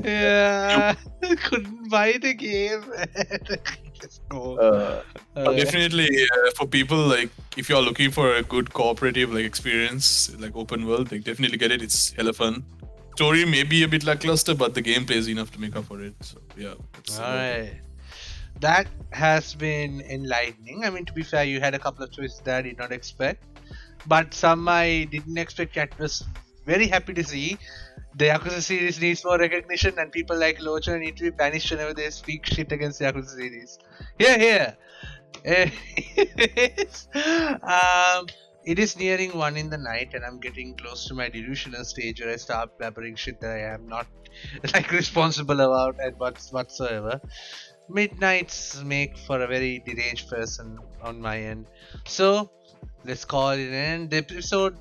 Speaker 1: Yeah, couldn't buy the game. Just go.
Speaker 3: Definitely, for people like, if you're looking for a good cooperative like experience, like open world, like definitely get it. It's hella fun. Story may be a bit lackluster, but the gameplay is enough to make up for it. So yeah.
Speaker 1: Alright. That has been enlightening. I mean, to be fair, you had a couple of choices that I did not expect, but some I didn't expect. Yet was very happy to see. The Yakuza series needs more recognition, and people like Lochana need to be banished whenever they speak shit against the Yakuza series. Here. It is nearing 1 in the night, and I'm getting close to my delusional stage where I start blabbering shit that I am not like responsible about and whatsoever. Midnights make for a very deranged person on my end. So let's call it an end. The episode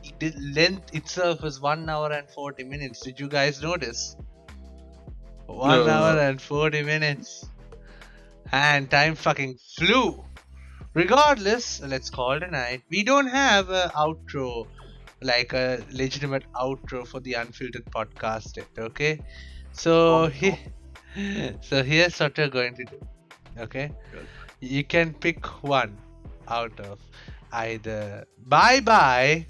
Speaker 1: length itself was 1 hour and 40 minutes. Did you guys notice? 1 hour and 40 minutes. And time fucking flew. Regardless, let's call it a night. We don't have a outro, like a legitimate outro for the Unfiltered podcast yet, okay? So here's what we're going to do. Okay? You can pick one out of either bye bye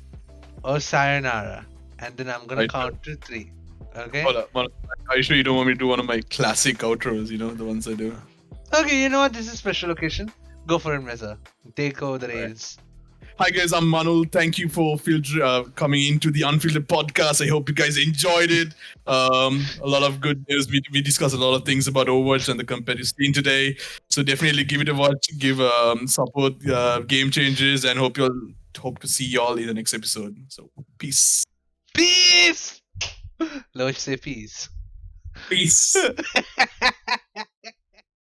Speaker 1: or sayonara. And then I'm gonna count to 3. Okay?
Speaker 3: Hold up. Are you sure you don't want me to do one of my classic outros, the ones I do?
Speaker 1: Okay, you know what? This is a special occasion. Go for it, Meza. Take over the reins.
Speaker 3: Hi guys, I'm Manul. Thank you for coming into the Unfiltered podcast. I hope you guys enjoyed it. A lot of good news. We discussed a lot of things about Overwatch and the competitive scene today. So definitely give it a watch. Give support Game Changers, and hope to see y'all in the next episode. So peace.
Speaker 1: Peace. Loch say peace.
Speaker 2: Peace.